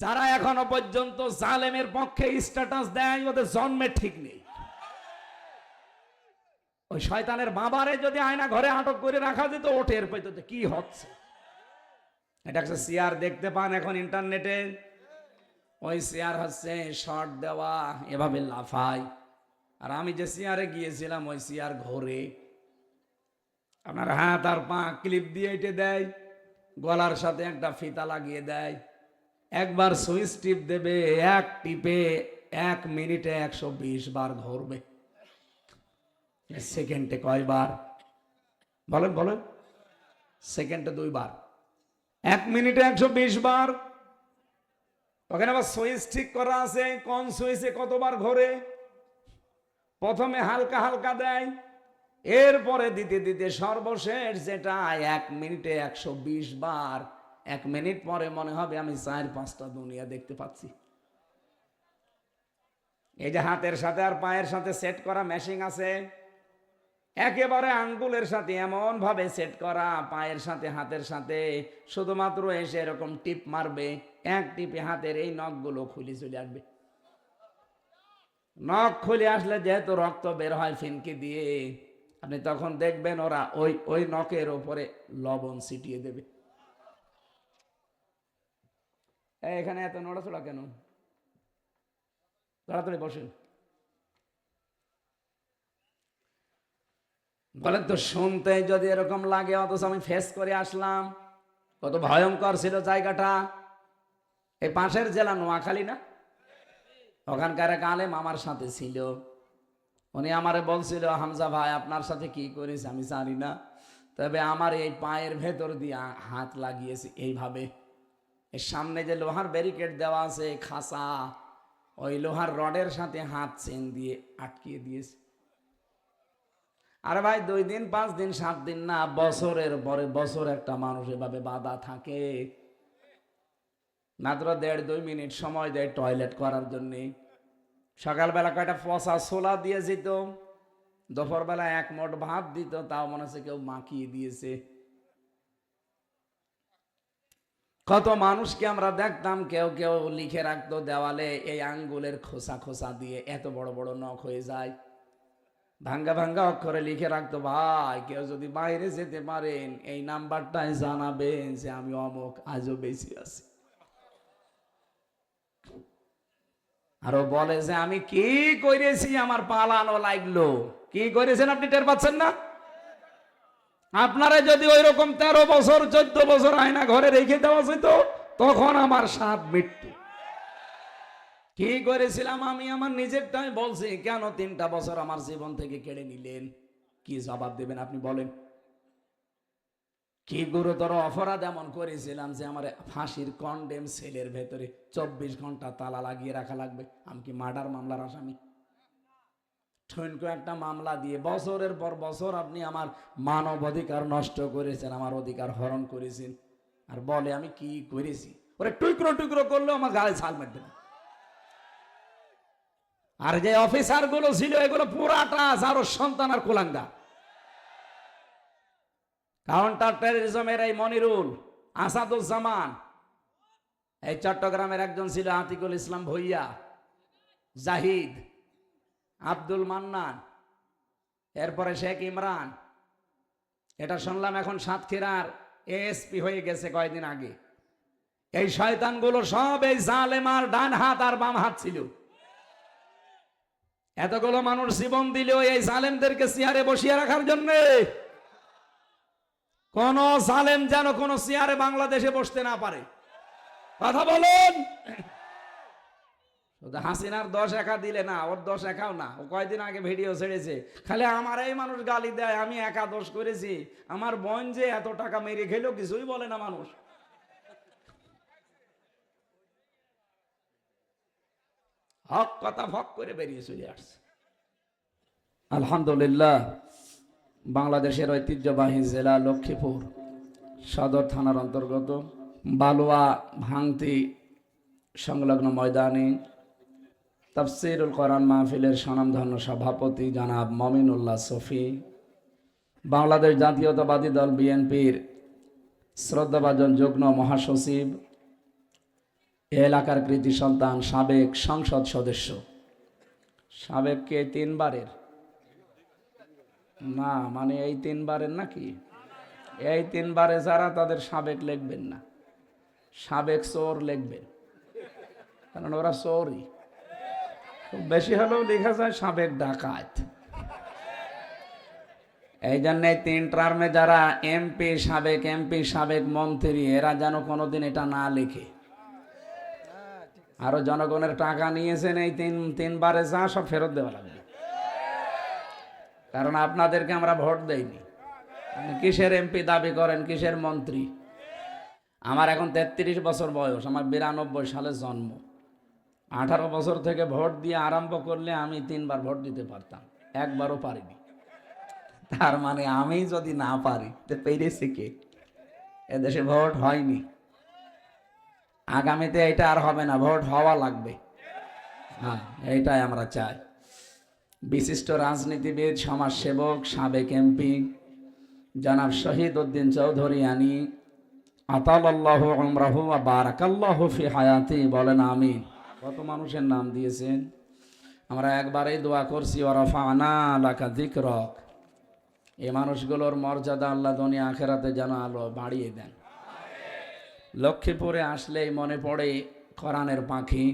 যারা এখনো পর্যন্ত জালেমের পক্ষে স্ট্যাটাস দেয় ওদের জন্মের ঠিক নেই। ওই শয়তানের বাবারে যদি আয়না ঘরে আটক করে রাখা যেত ও টের পেত যে কি হচ্ছে। এটা একটা চেয়ার দেখতে পান এখন ইন্টারনেটে, ওই চেয়ার হচ্ছে শর্ট দেওয়া, এভাবে লাফায়। আর আমি যে চেয়ারে গিয়েছিলাম ওই চেয়ার ঘোরে, আপনার হাত আর পা ক্লিপ দিয়ে এঁটে দেয়, গলার সাথে একটা ফিতা লাগিয়ে দেয়, একবার সুইচ টিপ দেবে, এক টিপে 1 মিনিটে 120 বার ঘুরবে। সেকেন্ডে কয়বার বলেন বলেন? সেকেন্ডে 2 বার, 1 মিনিটে 120 বার। ওখানে আবার সুইচ ঠিক করা আছে, কোন সুইচে কতবার ঘোরে। প্রথমে হালকা হালকা দেয়, এরপরে দিতে দিতে সর্বশেষ যেটা 1 মিনিটে 120 বার। 1 মিনিট পরে মনে হবে আমি 4-5টা দুনিয়া দেখতে পাচ্ছি। এই যে হাতের সাথে আর পায়ের সাথে সেট করা মেশিন আছে, একেবারে আঙ্গুলের সাথে এমন ভাবে সেট করা, পায়ের সাথে হাতের সাথে, শুধুমাত্র এসে এরকম টিপ মারবে, এক টিপে হাতের এই নখগুলো খুলে চলে আসবে। নখ খুলে আসলে যেহেতু রক্ত বের হয় ফিনকি দিয়ে, আপনি তখন দেখবেন ওরা ওই ওই নখের ওপরে লবণ ছিটিয়ে দেবে। এখানে এত নড়াচড়া কেন? তাড়াতাড়ি বসেন। বলেন তো, শুনতে যদি এরকম লাগে, অথচ আমি ফেস করে আসলাম, কত ভয়ঙ্কর ছিল জায়গাটা। এই পাশের জেলা নোয়াখালী না, ওখানকার এক আলেম আমার সাথে ছিল। উনি আমারে বলছিল, হামজা ভাই আপনার সাথে কি করেছে আমি জানি না, তবে আমার এই পায়ের ভেতর দিয়ে হাত লাগিয়েছে এইভাবে। এর সামনে যে লোহার ব্যারিকেড দেওয়া আছে খাসা, ওই লোহার রডের সাথে হাত চেন দিয়ে আটকিয়ে দিয়েছে। আরে ভাই 2 দিন 5 দিন 7 দিন না, বছরের পরে বছর একটা মানুষ এভাবে বাধা থাকে। মাত্র 1.5-2 মিনিট সময় দেয় টয়লেট করার জন্যে। সকালবেলা কয়টা পচা ছোলা দিয়ে যেত, দুপুরবেলা 1 মোট ভাত দিত, তাও মনে হচ্ছে কেউ মাখিয়ে দিয়েছে। কত মানুষকে আমরা দেখতাম, কেউ কেউ লিখে রাখতো দেওয়ালে, এই আঙ্গুলের খোসা খোসা দিয়ে এত বড় বড় নখ হয়ে যায়। ভাঙ্গা ভাঙ্গা অক্ষরে লিখে রাখতো, ভাই কেউ যদি বাইরে যেতে পারেন এই নাম্বারটাই জানাবেন যে আমি অমুক, আজও বেশি আছি। আরো বলে যে আমি কি করেছি, আমার পালানো লাগলো। কি করেছেন আপনি টের পাচ্ছেন না? আপনারা যদি ওই রকম 13 বছর 14 বছর আয়না ঘরে রেখে দেওয়া যেত, তখন আমার স্বাদ মৃত্যু। কি করেছিলাম আমি আমার নিজেরটাই বলছি, কেন 3টা বছর আমার জীবন থেকে কেড়ে নিলেন? কি জবাব দেবেন আপনি বলেন? কি গুরুতর অপরাধ এমন করেছিলাম যে আমার ফাঁসির কন্ডেম সেলের ভেতরে 24 ঘন্টা তালা লাগিয়ে রাখা লাগবে? আমি কি মার্ডার মামলার আসামি? ঠনকো একটা মামলা দিয়ে বছরের পর বছর আপনি আমার মানব অধিকার নষ্ট করেছেন, আমার অধিকার হরণ করেছেন, আর বলে আমি কি করেছি? ওরে টুকরো টুকরো করলেও আমার গায়ে ছাল মারবে না। আর যে অফিসার গুলো ছিল এগুলো পুরাটা যারো সন্তান আর কুলাঙ্গা। কাউন্টার টেররিজমের এই মনিরুল, আসাদুজ্জামান, এই চট্টগ্রামের একজন ছিল আতিকুল ইসলাম ভুইয়া, জাহিদ, আব্দুল মান্নান, এরপরে শেখ ইমরান। এটা শুনলাম এখন সাতক্ষীরার এএসপি হয়ে গেছে কয়েকদিন আগে। এই শয়তানগুলো সব এই জালেমার ডান হাত আর বাম হাত ছিল। এতগুলো মানুষ জীবন দিলেও এই জালেমদেরকে চেয়ারে বসিয়ে রাখার জন্য। কোন জালেম যেন কোন চেয়ারে বাংলাদেশে বসতে না পারে। কথা বলুন। হাসিনার 10 একা দিলে না, ওর 10 একাও না। ও কয়েকদিন আগে ভিডিও ছেড়েছে, খালি আমার এই মানুষ গালি দেয়, আমি একা দোষ করেছি, আমার বোন যে এত টাকা মেরে খেলো কিছুই বলে না মানুষ। হক কথা ভক করে বেরিয়ে চলে আসছে। আলহামদুলিল্লাহ, বাংলাদেশের ঐতিহ্যবাহী জেলা লক্ষ্মীপুর সদর থানার অন্তর্গত বালুয়া ভাঙতি সংলগ্ন ময়দানে তাফসীরুল কোরআন মাহফিলের স্বনামধন্য সভাপতি জনাব মমিনুল্লাহ সফি, বাংলাদেশ জাতীয়তাবাদী দল বিএনপির শ্রদ্ধাভাজন যুগ্ম মহাসচিব, এ এলাকার কৃতি সন্তান, সাবেক সংসদ সদস্য। সাবেক কে 3 বারের? না, মানে এই 3 বারের নাকি? এই 3 বারে যারা, তাদের সাবেক লিখবেন না, সাবেক চোর লিখবেন, কারণ ওরা চোরই। খুব বেশি হলেও লেখা যায় সাবেক ডাকাত। এই জন্য 3 টার্মে যারা এমপি, সাবেক এমপি, সাবেক মন্ত্রী, এরা যেন কোনোদিন এটা না লেখে। আরো জনগণের টাকা নিয়েছেন, এই 3 বারে যা সব ফেরত দেওয়া লাগবে, কারণ আপনাদেরকে আমরা ভোট দেইনি। আপনি কিসের এমপি দাবি করেন, কিসের মন্ত্রী? আমার এখন 33 বছর বয়স, আমার 92 সালে জন্ম। 18 বছর থেকে ভোট দিয়ে আরম্ভ করলে আমি 3 বার ভোট দিতে পারতাম, একবারও পারিনি। তার মানে আমি যদি না পারি তো পেরেছি কে? এদেশে ভোট হয়নি, আগামীতে এটা আর হবে না, ভোট হওয়া লাগবে। হ্যাঁ, এইটাই আমরা চাই। বিশিষ্ট রাজনীতিবিদ, সমাজসেবক, সাবেক এমপি জনাব শহীদ উদ্দিন চৌধুরী আনি আতালাল্লাহু উমরাহু ওয়া বারাকাল্লাহু ফি হায়াতি, বলেন আমিন। কত মানুষের নাম দিয়েছেন, আমরা একবারেই দোয়া করছি, ওয়া রাফা'না লাকা যিকরাক। এই মানুষগুলোর মর্যাদা আল্লাহ দুনিয়া আখিরাতে যেন আলো বাড়িয়ে দেন। লক্ষ্মীপুরে আসলেই মনে পড়ে কোরআনের পাখি,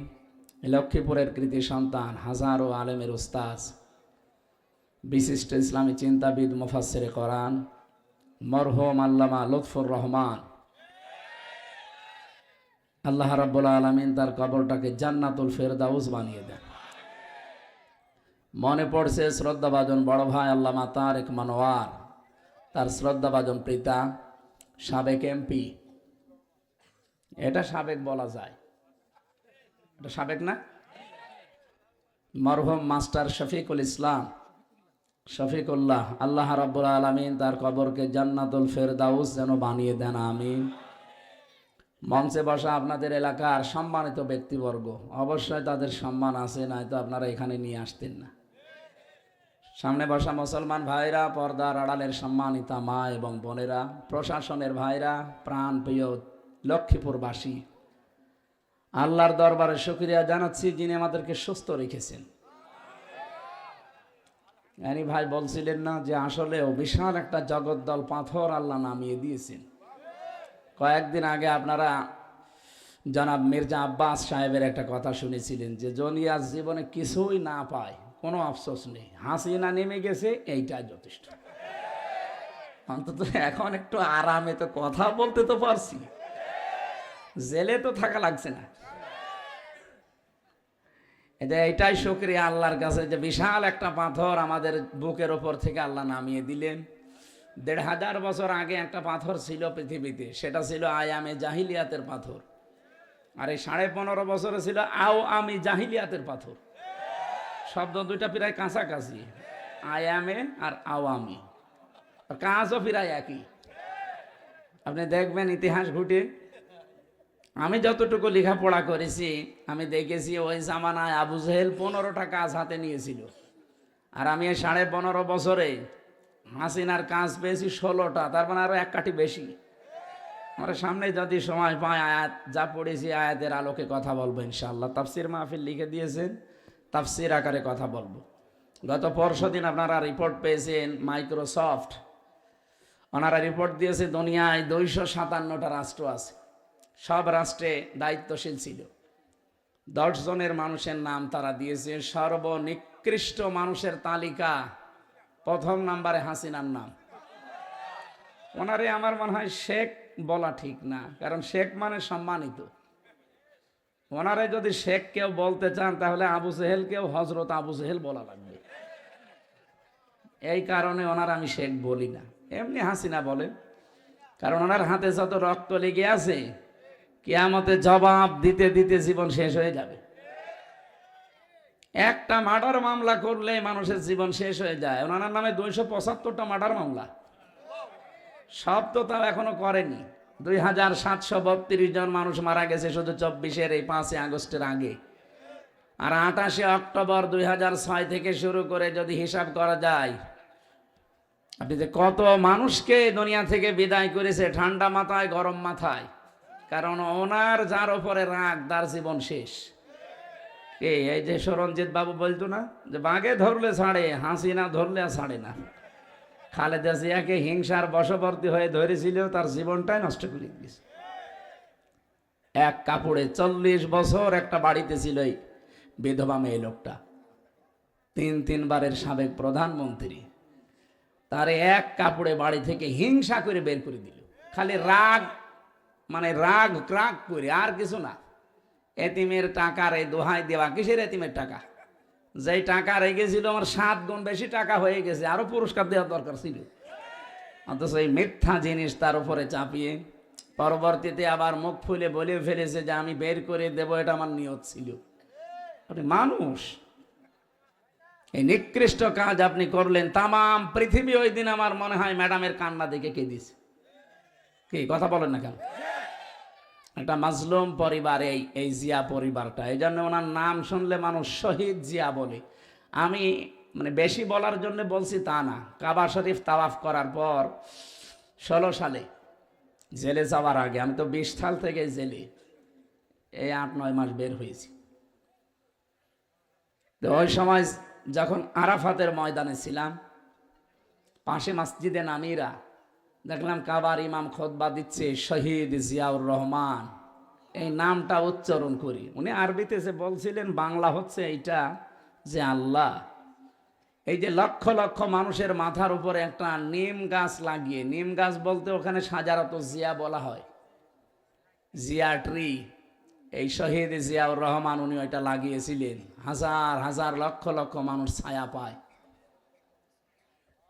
লক্ষ্মীপুরের কৃতি সন্তান, হাজারো আলেমের উস্তাদ, বিশিষ্ট ইসলামী চিন্তাবিদ, মুফাসসিরে কোরআন মরহুম আল্লামা লুৎফুর রহমান। আল্লাহ রাব্বুল আলামিন তার কবরটাকে জান্নাতুল ফেরদাউস বানিয়ে দেন। মনে পড়ছে শ্রদ্ধাভাজন বড় ভাই আল্লামা তারেক মনোয়ার, তার শ্রদ্ধাভাজন পিতা সাবেক এমপি। এটা সাবেক বলা যায়, এটা সাবেক না? মরহুম মাস্টার শফিকুল ইসলাম, শফিকুল্লাহ, আল্লাহ রাব্বুল আলামিন তার কবরকে জান্নাতুল ফেরদাউস যেন বানিয়ে দেন, আমিন। মঞ্চে বসা আপনাদের এলাকার সম্মানিত ব্যক্তিবর্গ, অবশ্যই তাদের সম্মান আছে, নয়তো আপনারা এখানে নিয়ে আসতেন না। সামনে বসা মুসলমান ভাইরা, পর্দার আড়ালের সম্মানিতা মা এবং বোনেরা, প্রশাসনের ভাইরা, প্রাণ প্রিয় লক্ষ্মীপুরবাসী, আল্লাহর দরবারে শুকরিয়া জানাচ্ছি যিনি আমাদেরকে সুস্থ রেখেছেন। এনি ভাই বলছিলেন না যে আসলেও বিশাল একটা জগদ্দল পাথর আল্লাহ নামিয়ে দিয়েছেন। কয়েকদিন আগে আপনারা জনাব মির্জা আব্বাস সাহেবের একটা কথা শুনেছিলেন যে জনিয়া জীবনে কিছুই না পায়, কোনো আফসোস নেই, হাসিনা নেমে গেছে, এইটাই যথেষ্ট। অন্তত এখন একটু আরামে তো কথা বলতে তো পারছি, জেলে তো থাকা লাগছে না। এইটাই শুকরিয়া আল্লাহর কাছে যে বিশাল একটা পাথর আমাদের বুকের ওপর থেকে আল্লাহ নামিয়ে দিলেন। 1500 বছর আগে একটা পাথর ছিল পৃথিবীতে, সেটা ছিল আয়ামে জাহিলিয়াতের পাথর। আর এই 15.5 বছরে ছিল আও আমি জাহিলিয়াতের পাথর। শব্দ দুইটা প্রায় কাছাকাছি, আয়ামে আর আওয়ামি, কাজও প্রায় একই। আপনি দেখবেন ইতিহাস ঘুটে, আমি যতটুকু লেখাপড়া করেছি আমি দেখেছি ওই জামানায় আবু জেহেল 15টা কাজ হাতে নিয়েছিল, আর আমি 15.5 বছরে হাসিনার কাজ পেয়েছি 16টা, তার মানে আরো 1 কাঠি বেশি। আমরা সামনে যদি সময় পাই আয়াত যা পড়েছি আয়াতের আলোকে কথা বলবো ইনশাআল্লাহ। তাফসির মাহফিল লিখে দিয়েছেন, তাফসির আকারে কথা বলবো। গত পরশুদিন আপনারা রিপোর্ট পেয়েছেন মাইক্রোসফট, ওনারা রিপোর্ট দিয়েছে দুনিয়ায় 257টা রাষ্ট্র আছে, সব রাষ্ট্রে দায়িত্বশীল ছিল 10 জনের মানুষের নাম তারা দিয়েছে। সর্বনিকৃষ্ট মানুষের তালিকা 1ম নম্বরে হাসিনার নাম। ওনারে আমার মনে হয় শেখ বলা ঠিক না, কারণ শেখ মানে সম্মানিত। ওনারে যদি শেখ কেউ বলতে চান তাহলে আবু জেহেল কেউ হজরত আবু জেহেল বলা লাগবে। এই কারণে ওনার আমি শেখ বলি না, এমনি হাসিনা বলেন, কারণ ওনার হাতে যত রক্ত লেগে আছে কিয়ামতে জবাব দিতে দিতে জীবন শেষ হয়ে যাবে। একটা মার্ডার মামলা করলে মানুষের জীবন শেষ হয়ে যায়, ওনার নামে 275টা মার্ডার মামলা, সব তো তাও এখনো করেনি। 2732 জন মানুষ মারা গেছে শুধু 24-এর এই 5 আগস্টের আগে। আর 28 অক্টোবর 2006 থেকে শুরু করে যদি হিসাব করা যায়, আপনি যে কত মানুষকে দুনিয়া থেকে বিদায় করেছে ঠান্ডা মাথায় গরম মাথায়, কারণ ওনার যার উপরে রাগ তার জীবন শেষ। এই যে সরঞ্জিত বাবু বলতো না যে বাঘে ধরলে ছাড়ে, হাসিনা ধরলে আর ছাড়ে না। খালেদা জিয়াকে হিংসার বশবর্তী হয়ে ধরেছিল, তার জীবনটাই নষ্ট করে দিয়েছে। এক কাপড়ে 40 বছর একটা বাড়িতে ছিল এই বিধবা মেয়ে লোকটা, 3 বারের সাবেক প্রধানমন্ত্রী। তারে এক কাপড়ে বাড়ি থেকে হিংসা করে বের করে দিল। খালি রাগ, মানে রাগ রাগ করে, আর কিছু না। এতিমের টাকার এই দোহাই দেওয়া, কিসের এতিমের টাকা? যেই টাকা রেগেছিল আমার 7 গুণ বেশি টাকা হয়ে গেছে, আরো পুরস্কার দেওয়ার দরকার ছিল। অথচ এই মিথ্যা জিনিস তার উপরে চাপিয়ে পরবর্তীতে আবার মুখ ফুলে বলে ফেলেছে যে আমি বের করে দেব, এটা আমার নিয়ত ছিল। আপনি মানুষ, এই নিকৃষ্ট কাজ আপনি করলেন। তামাম পৃথিবী ওই দিন আমার মনে হয় ম্যাডামের কান্না দেখে কেঁদেছে। কি কথা বলেন না কেন? একটা মাজলুম পরিবার এই জিয়া পরিবারটা, এই জন্য ওনার নাম শুনলে মানুষ শহীদ জিয়া বলে। আমি মানে বেশি বলার জন্য বলছি তা না। কাবা শরীফ তাওয়াফ করার পর 16 সালে জেলে যাওয়ার আগে, আমি তো 20 সাল থেকে জেলে, এই 8-9 মাস বের হয়েছি। তো ওই সময় যখন আরাফাতের ময়দানে ছিলাম, পাশে মসজিদে নামিরা দেখলাম কাবার ইমাম খুতবা দিচ্ছে, শহীদ জিয়াউর রহমান। এই নামটা উচ্চারণ করি। উনি আরবিতে যে বলছিলেন, বাংলা হচ্ছে এইটা যে আল্লাহ, এই যে লক্ষ লক্ষ মানুষের মাথার উপরে একটা নিম গাছ লাগিয়ে, নিম গাছ বলতে ওখানে সাজারত জিয়া বলা হয়, জিয়া ট্রি। এই শহীদ জিয়াউর রহমান উনি ওইটা লাগিয়েছিলেন, হাজার হাজার লক্ষ লক্ষ মানুষ ছায়া পায়।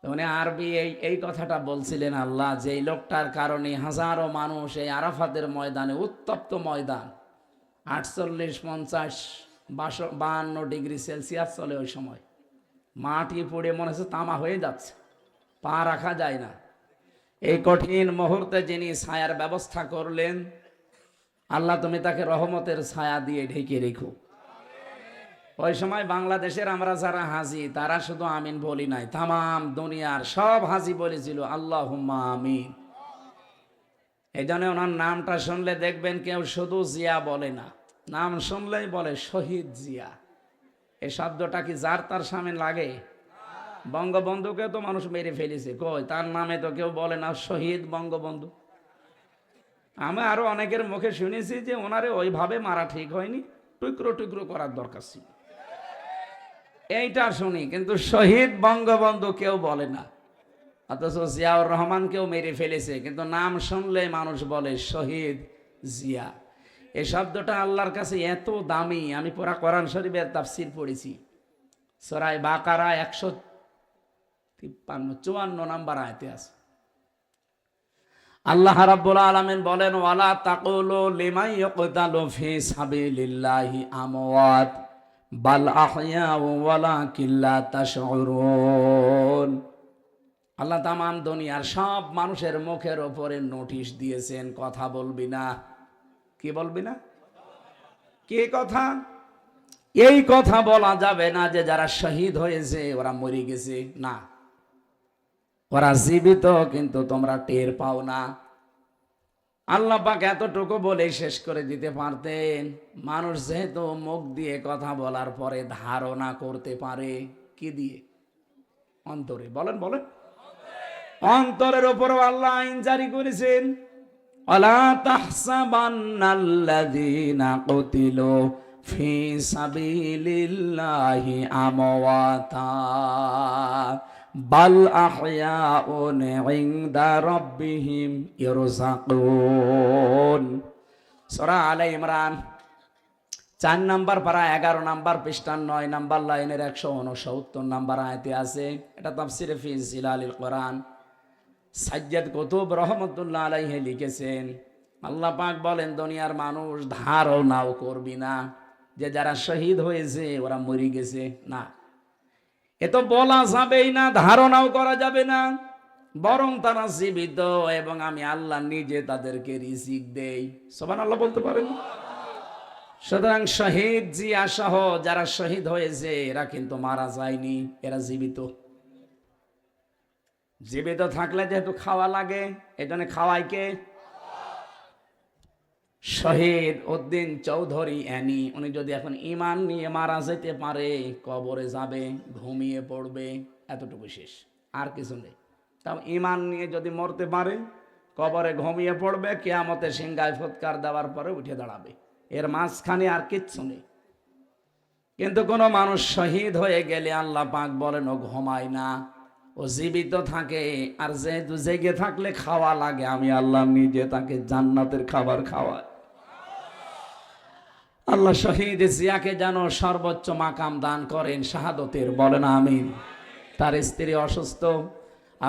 উনি আরবি এই কথাটা বলছিলেন, আল্লাহ যে লোকটার কারণে হাজারো মানুষ এই আরাফাতের ময়দানে, উত্তপ্ত ময়দান, 48, 50, 52 ডিগ্রি সেলসিয়াস চলে ওই সময়, মাটি পড়ে মনে হচ্ছে তামা হয়ে যাচ্ছে, পা রাখা যায় না। এই কঠিন মুহূর্তে যিনি ছায়ার ব্যবস্থা করলেন, আল্লাহ তুমি তাকে রহমতের ছায়া দিয়ে ঢেকে রেখো। ওই সময় বাংলাদেশের আমরা যারা হাজি, তারা শুধু আমিন বলি নাই, তামাম দুনিয়ার সব হাজি বলেছিল আল্লাহুম্মা আমিন। এই জন্য ওনার নামটা শুনলে দেখবেন কেউ শুধু জিয়া বলে না, নাম শুনলেই বলে শহীদ জিয়া। এই শব্দটা কি যার তার সামনে লাগে? বঙ্গবন্ধুকে তো মানুষ মেরে ফেলেছে, কই তার নামে তো কেউ বলে না শহীদ বঙ্গবন্ধু। আমি আরো অনেকের মুখে শুনেছি যে ওনারে ওইভাবে মারা ঠিক হয়নি, টুকরো টুকরো করার দরকার ছিল, এইটা শুনি। কিন্তু শহীদ বঙ্গবন্ধু কেউ বলে না। অথচ জিয়াউর রহমান কেউ মেরে ফেলেছে, কিন্তু নাম শুনলে মানুষ বলে শহীদ জিয়া। এই শব্দটা আল্লাহর কাছে এত দামি। আমি পুরা কোরআন শরীফের তাফসীর পড়েছি, সূরা বাকারা 153-54 নম্বর আয়াতে আছে। আল্লাহ রাব্বুল আলামিন বলেন, ওয়ালা তাকুলু লিমান ইয়াকতালু ফি সাবিলিল্লাহি আমওয়াত বাল আহইয়াউ ওয়ালাকিন লা তাশউরুন। আল্লাহ তামাম দুনিয়ার সব মানুষের মুখের ওপরে নোটিশ দিয়েছেন, কথা বলবি না। কি বলবি না? কি কথা? এই কথা বলা যাবে না যে যারা শহীদ হয়েছে ওরা মরে গেছে, না, ওরা জীবিত, কিন্তু তোমরা টের পাও না। আল্লাহ পাক এতটুকু বলে শেষ করে দিতে পারতেন। মানুষ যেহেতু মুখ দিয়ে কথা বলার পরে ধারণা করতে পারে, কি দিয়ে? অন্তরে। বলেন বলেন, অন্তরের উপরও আল্লাহ আইন জারি করেছেন। ওয়ালা তাহসাবান্নাল্লাযীনা কুতিলু ফি সাবিলিল্লাহি আমওয়াতা বাল আহইয়াউন ইনদা রাব্বিহিম ইরযাকুন। সূরা আলে ইমরান 4 নম্বর পারা 11 নম্বর পৃষ্ঠা 9 নম্বর লাইনের 169 নম্বর আয়াতে আছে। এটা তাফসীরে ফি জিলালিল কোরআন, সাজ্জাদ কুতুব রহমাতুল্লাহ আলাইহি লিখেছেন। আল্লাহ পাক বলেন, দুনিয়ার মানুষ ধারণাও করবি না যে যারা শহীদ হয়েছে ওরা মরে গেছে, না, এ তো বলা যাবেই না, ধারণাও করা যাবে না। বরং তারা জীবিত এবং আমি আল্লাহ নিজে তাদেরকে রিজিক দেই। সুবহানাল্লাহ বলতে পারেন? সুতরাং শহীদ জিয়া সহ যারা শহীদ হয়েছে এরা কিন্তু মারা যায়নি, এরা জীবিত। জীবিত থাকলে যেহেতু খাওয়া লাগে, এই জন্য খাওয়াই কে? শহীদ উদ্দিন চৌধুরী অ্যানি, উনি যদি এখন ঈমান নিয়ে মারা যেতে পারে, কবরে যাবে, ঘুমিয়ে পড়বে, এতটুকু শেষ, আর কিছু নেই। তাও ঈমান নিয়ে যদি মরতে পারে, কবরে ঘুমিয়ে পড়বে, কিয়ামতে সিংহায় ফুৎকার দেওয়ার পরে উঠে দাঁড়াবে, এর মাঝখানে আর কিচ্ছু নেই। কিন্তু কোনো মানুষ শহীদ হয়ে গেলে আল্লাহ পাক বলেন ও ঘুমায় না, ও জীবিত থাকে। আর যেহেতু জেগে থাকলে খাওয়া লাগে, আমি আল্লাহ নিজে তাকে জান্নাতের খাবার খাওয়াই। আল্লাহ শহীদ জিয়াকে যেন সর্বোচ্চ মাকাম দান করেন, শাহাদতের, বলেন আমিন। তার স্ত্রী অসুস্থ,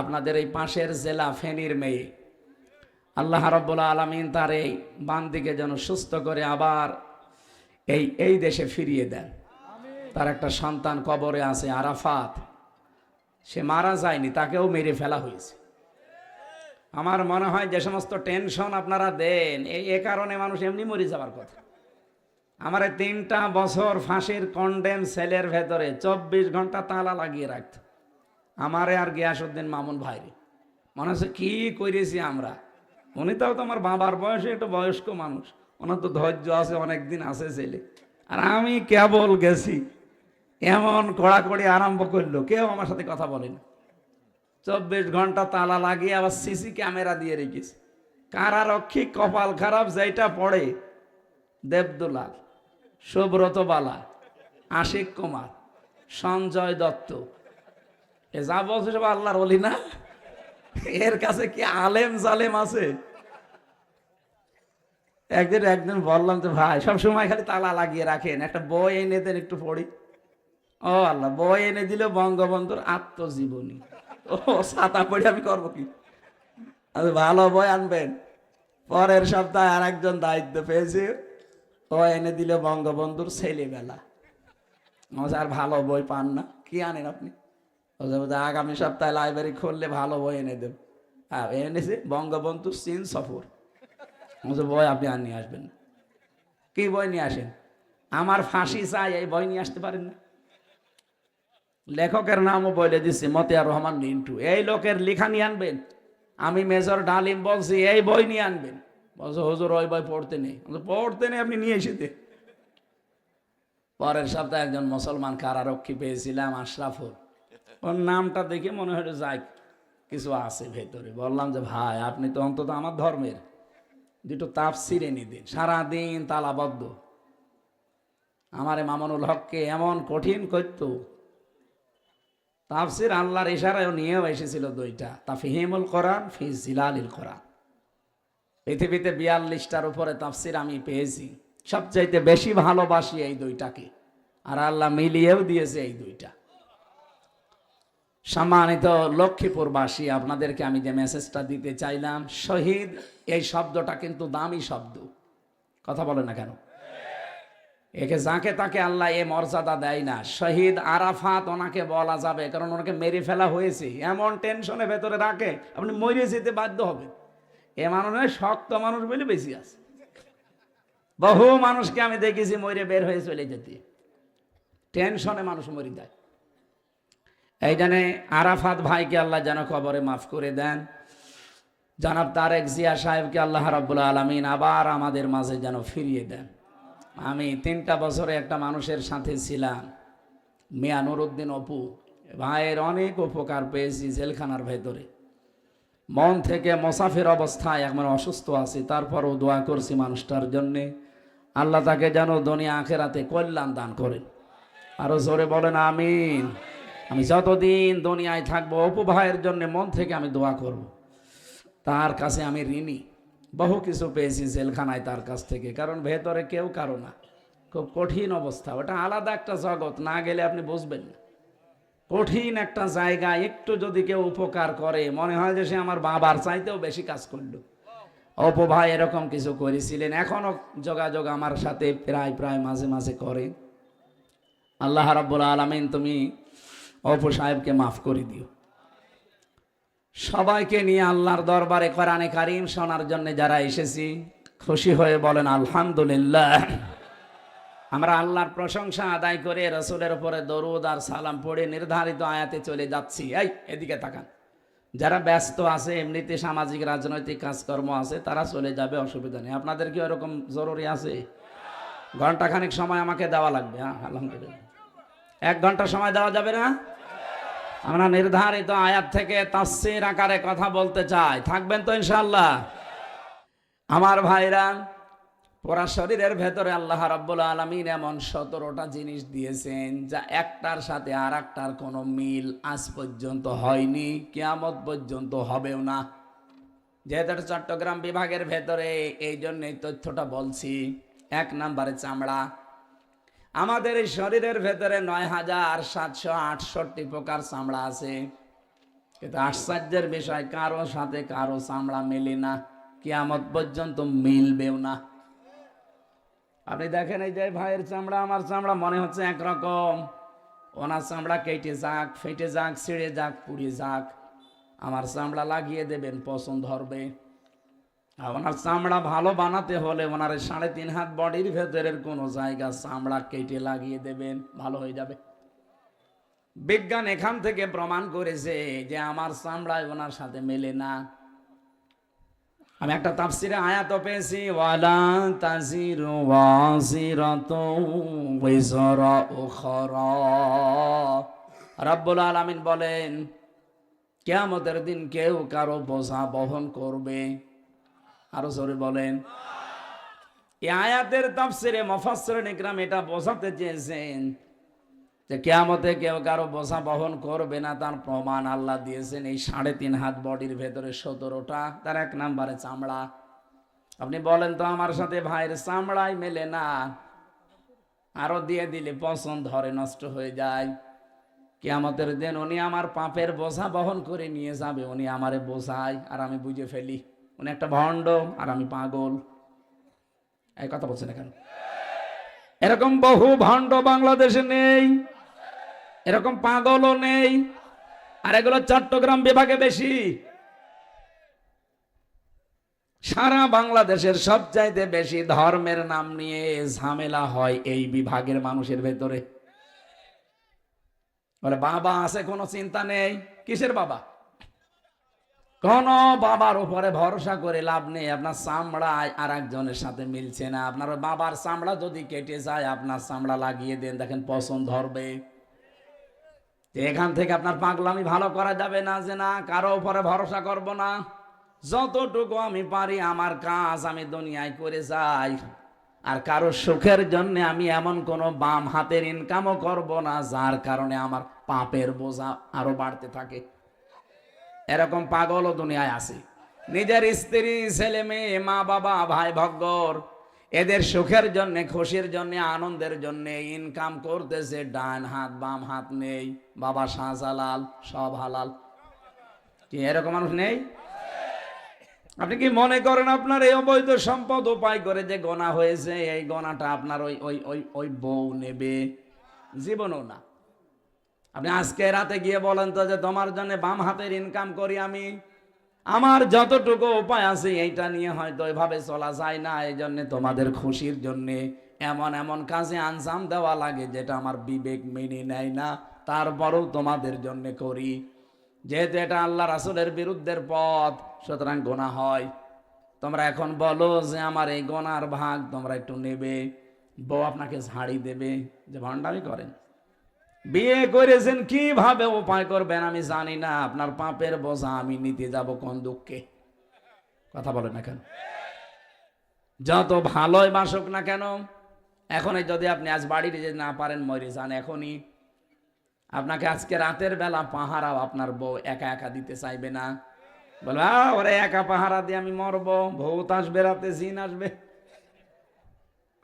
আপনাদের এই পাশের জেলা ফেনীর মেয়ে, আল্লাহ রাব্বুল আলামিন তার এই বান্দিকে যেন সুস্থ করে আবার এই দেশে ফিরিয়ে দেন। তার একটা সন্তান কবরে আছে, আরাফাত, সে মারা যায়নি, তাকেও মেরে ফেলা হয়েছে। আমার মনে হয় যে সমস্ত টেনশন আপনারা দেন, এ কারণে মানুষ এমনি মরে যাওয়ার কথা। আমার 3টা বছর ফাঁসির কন্ডেম সেলের ভেতরে 24 ঘন্টা তালা লাগিয়ে রাখত আমারে আর গিয়াসউদ্দিন মামুন ভাইরে। মনে হচ্ছে কি করেছি আমরা। উনি তাও তো আমার বাবার বয়সে একটু বয়স্ক মানুষ, ওনার তো ধৈর্য আছে, অনেকদিন আছে ছেলে, আর আমি কেবল গেছি, এমন কড়াকড়ি আরম্ভ করলো, কেউ আমার সাথে কথা বলেন। 24 ঘন্টা তালা লাগিয়ে আবার সিসি ক্যামেরা দিয়ে রেখেছে। কারারক্ষী কপাল খারাপ, যেটা পড়ে দেবদুলাল, সুব্রত বালা, আশিক কুমার, সঞ্জয় দত্ত, এ যা বলছে সব আল্লাহর ওলি না? এর কাছে কি আলেম জালেম আছে? একদিন বললাম তো ভাই, সব সময় খালি তালা লাগিয়ে রাখেন, একটা বই এনে দেন একটু পড়ি। ও আল্লাহ, বই এনে দিল বঙ্গবন্ধুর আত্মজীবনী। ও ছাতা পড়ে আমি করবো কি? ভালো বই আনবেন। পরের সপ্তাহে আর একজন দায়িত্ব পেয়েছে, ও এনে দিল বঙ্গবন্ধুর ছেলেবেলা। আর ভালো বই পান না, কি আনেন আপনি? আগামী সপ্তাহে লাইব্রেরি খুললে ভালো বই এনে দেব। হ্যাঁ, এনেছে বঙ্গবন্ধুর চীন সফর। বই আপনি আর নিয়ে আসবেন না। কি বই নিয়ে আসেন? আমার ফাঁসি চাই, এই বই নিয়ে আসতে পারেন না? লেখকের নামও বলে দিচ্ছি, মতিয়ার রহমান মিন্টু। এই লোকের লেখা নিয়ে আনবেন। আমি মেজর ডালিম বলছি এই বই নিয়ে আনবেন। বলছে হুজুর ওই বই পড়তে নেই। পড়তে নেই, আপনি নিয়ে এসেতে। পরের সপ্তাহে একজন মুসলমান কারারক্ষী পেয়েছিলাম, আশরাফুল, ওর নামটা দেখে মনে হয় যাই কিছু আছে ভেতরে। বললাম যে ভাই, আপনি তো অন্তত আমার ধর্মের দুটো তাফসির এনে দিন। সারাদিন তালাবদ্ধ। আমার মামুনুল হককে এমন কঠিন করতো তাফসির, আল্লাহর ইশারায় নিয়েও এসেছিল 2টা, তাফহিমুল কোরআন ফি জিলালিল কোরআন। পৃথিবীতে 42টার উপরে তাফসির আমি পেয়েছি, সবচাইতে বেশি ভালোবাসি এই 2টাকে, আর আল্লাহ মিলিয়েও দিয়েছে এই 2টা। সম্মানিত লক্ষ্মীপুরবাসী, আপনাদেরকে আমি যে মেসেজটা দিতে চাইলাম, শহীদ এই শব্দটা কিন্তু দামি শব্দ। কথা বলে না কেন? একে যাকে তাকে আল্লাহ এ মর্যাদা দেয় না। শহীদ আরাফাত ওনাকে বলা যাবে, কারণ ওনাকে মেরে ফেলা হয়েছে। এমন টেনশনে ভেতরে রাখে, আপনি মরে যেতে বাধ্য হবে। এ মানুষ শক্ত মানুষ বলে বেশি আছে। বহু মানুষকে আমি দেখেছি মরে বের হয়ে চলে যেতে, টেনশনে মানুষ মরে যায়। এই জন্য আরাফাত ভাইকে আল্লাহ যেন কবরে মাফ করে দেন। জনাব তারেক জিয়া সাহেবকে আল্লাহ রাব্বুল আলামিন আবার আমাদের মাঝে যেন ফিরিয়ে দেন। আমি 3টা বছরে একটা মানুষের সাথে ছিলাম, মিয়া নুরুদ্দিন অপু ভাইয়ের অনেক উপকার পেয়েছি জেলখানার ভেতরে। মন থেকে মোসাফির অবস্থায় এখন অসুস্থ আছি, তারপরও দোয়া করছি মানুষটার জন্যে, আল্লাহ তাকে যেন দুনিয়া আখেরাতে কল্যাণ দান করেন। আরো জোরে বলেন আমিন। আমি যতদিন দুনিয়ায় থাকবো অপু ভাইয়ের জন্য মন থেকে আমি দোয়া করব। তার কাছে আমি ঋণী, বহু কিছু পেয়েছি জেলখানায় তার কাছ থেকে, কারণ ভেতরে কেউ কারো না, খুব কঠিন অবস্থা। ওটা আলাদা একটা জগৎ, না গেলে আপনি বুঝবেন না। কঠিন একটা জায়গা, একটু যদি কেউ উপকার করে মনে হয় যে সে আমার বাবার চাইতেও বেশি কাজ করলো। অপু ভাই এরকম কিছু করেছিলেন, এখনো যোগাযোগ আমার সাথে প্রায় মাঝে মাঝে করে। আল্লাহ রাব্বুল আলামিন তুমি অপু সাহেবকে মাফ করে দিও। সবাইকে নিয়ে আল্লাহর দরবারে কোরআনে কারীম শোনার জন্য যারা এসেছি, খুশি হয়ে বলেন আলহামদুলিল্লাহ। আমরা আল্লাহর প্রশংসা আদায় করে রসুলের উপরে দরুদ আর সালাম পড়ে নির্ধারিত আয়াতে চলে যাচ্ছি। এই এদিকে তাকান, যারা ব্যস্ত আছে, এমনিতে সামাজিক রাজনৈতিক কাজকর্ম আছে, তারা চলে যাবে, অসুবিধা নেই। আপনাদের কি ওরকম জরুরি আছে? ঘন্টাখানেক সময় আমাকে দেওয়া লাগবে। হ্যাঁ, আলহামদুলিল্লাহ। 1 ঘন্টা সময় দেওয়া যাবে না? আমরা নির্ধারিত আয়াত থেকে তাফসীর আকারে কথা বলতে চাই, থাকবেন তো ইনশাআল্লাহ? আমার ভাইরা, পুরা শরীরের ভেতরে আল্লাহ রাব্বুল আলামিন এমন 17টা জিনিস দিয়েছেন, যা একটার সাথে আর একটার কোনো মিল আজ পর্যন্ত হয়নি, কিয়ামত পর্যন্ত হবেও না। যেহেতু এটা চট্টগ্রাম বিভাগের ভেতরে, এই জন্য এই তথ্যটা বলছি। 1 নম্বরে চামড়া। আমাদের এই শরীরের ভেতরে 9,768 প্রকার চামড়া আছে, কিন্তু আশ্চর্যের বিষয়, কারো সাথে কারো চামড়া মেলে না, কিয়ামত পর্যন্ত মিলবেও না। আপনি দেখেন, এই যে ভাইয়ের চামড়া, আমার চামড়া মনে হচ্ছে একরকম। ওনার চামড়া কেটে যাক, ফেটে যাক, ছিঁড়ে যাক, পুড়ে যাক, আমার চামড়া লাগিয়ে দেবেন, পছন্দ হবে। আর ওনার চামড়া ভালো বানাতে হলে ওনার 3.5 হাত বডির ভেতরের কোনো জায়গা চামড়া কেটে লাগিয়ে দেবেন, ভালো হয়ে যাবে। বিজ্ঞান এখান থেকে প্রমাণ করেছে যে আমার চামড়ায় ওনার সাথে মেলে না। আমি একটা তাফসীরে আয়াত পেয়েছি, ওয়ালা তাজিরু ওয়াজিরাতু ওয়িজরা উখরা। রব্বুল আলামিন বলেন, কিয়ামতের দিন কেউ কারো বোঝা বহন করবে। আরো জোরে বলেন। এই আয়াতের তাফসীরে মুফাসসিরিন ইকরাম এটা বোঝাতে চেয়েছেন যে কিয়ামতে কেউ কারো বোঝা বহন করবে না, তার প্রমাণ আল্লাহ দিয়েছেন এই 3.5 হাত বডির ভেতরে 17টা। তার 1 নম্বরে চামড়া। আপনি বলেন তো, আমার সাথে ভাইয়ের চামড়াই মেলে না, আরো দিয়ে দিলে পছন্দ ধরে, নষ্ট হয়ে যায়। কিয়ামতের দিন উনি আমার পাপের বোঝা বহন করে নিয়ে যাবে, উনি আমারে বোঝায় আর আমি বুঝে ফেলি উনি একটা ভণ্ড আর আমি পাগল। এই কথা বলছেন কেন? এরকম বহু ভণ্ড বাংলাদেশে নেই, এরকম পাগলও নেই, আর এগুলো চট্টগ্রাম বিভাগে বেশি। সারা বাংলাদেশের সবচাইতে বেশি ধর্মের নাম নিয়ে ঝামেলা হয় এই বিভাগের মানুষের ভেতরে। বলে বাবা আছে, কোনো চিন্তা নেই। কিসের বাবা? কোন বাবার উপরে ভরসা করে লাভ নেই। আপনার চামড়া আর একজনের সাথে মিলছে না, আপনার বাবার চামড়া যদি কেটে যায়, আপনার চামড়া লাগিয়ে দেন, দেখেন পছন্দ ধরবে। এখান থেকে আপনার পাগলামি ভালো করা যাবে না, যে না কারো উপরে ভরসা করব না। যতটুকু আমি পারি আমার কাজ আমি দুনিয়ায় করে যাই, আর কারো সুখের জন্য আমি এমন কোন বাম হাতের ইনকামও করব না যার কারণে আমার পাপের বোঝা আরো বাড়তে থাকে। এরকম পাগলও দুনিয়ায় আছে। নিজের স্ত্রী, ছেলে মেয়ে, মা বাবা, ভাই ভগ্গর, এদের সুখের জন্য, খুশির জন্য, আনন্দের জন্য ইনকাম করতেছে, ডান হাত বাম হাত নেই, বাবা শাহজালাল, সব হালাল। কি এরকম মানুষ নেই? আপনি কি মনে করেন আপনার এই অবৈধ সম্পদ উপায় করে যে গোনা হয়েছে, এই গোনাটা আপনার ওই ওই ওই ওই বউ নেবে? জীবনও না। আপনি আজকে রাতে গিয়ে বলেন তো যে তোমার জন্য বাম হাতের ইনকাম করি আমি, আমার যতটুকু উপায় আছে এইটা নিয়ে হয়তো এভাবে চলা যায় না, এই জন্য তোমাদের খুশির জন্য এমন এমন কাজে আঞ্জাম দেওয়া লাগে যেটা আমার বিবেক মেনে নেয় না, তারপরেও তোমাদের জন্য করি। যেহেতু এটা আল্লাহ রাসূলের বিরুদ্ধের পথ, সুতরাং গোনা হয়। তোমরা এখন বলো যে আমার এই গোনার ভাগ তোমরা একটু নেবে, বউ আপনাকে ঝাড়ি দেবে যে ভণ্ডামি করেন। বিয়ে করেছেন, কিভাবে উপায় করবেন আমি জানি না, আপনার পাপের বোঝা আমি নিতে যাব কোন দুঃখে? কথা বলেন না কেন? যত ভালোই বাসুক না কেন, এখনই যদি আপনি আজ বাড়িতে যেতে না পারেন, মরে যান এখনই। আপনাকে আজকে রাতের বেলা পাহারাও আপনার বউ একা একা দিতে চাইবে না, বলবে ওরে একা পাহারা দিয়ে আমি মরবো, ভূত আসবে রাতে, জিন আসবে।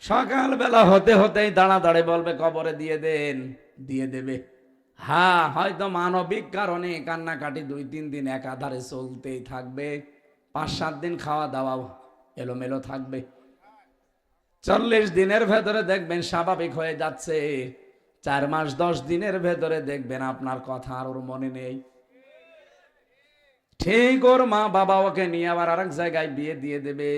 সকাল বেলা হতে হতেই দাঁড়া দাঁড়ে বলবে কবরে দিয়ে দেন, দিয়ে দেবে। হ্যাঁ, হয়তো মানবিক কারণে কান্নাকাটি 2-3 দিন একাধারে চলতেই থাকবে, 5-7 দিন খাওয়া দাওয়া এলোমেলো থাকবে। 40 দিনের ভেতরে দেখবেন স্বাভাবিক হয়ে যাচ্ছে। 4 মাস 10 দিনের ভেতরে দেখবেন আপনার কথা আর ওর মনে নেই। ঠিক ওর মা বাবা ওকে নিয়ে আবার আরেক জায়গায় বিয়ে দিয়ে দেবে।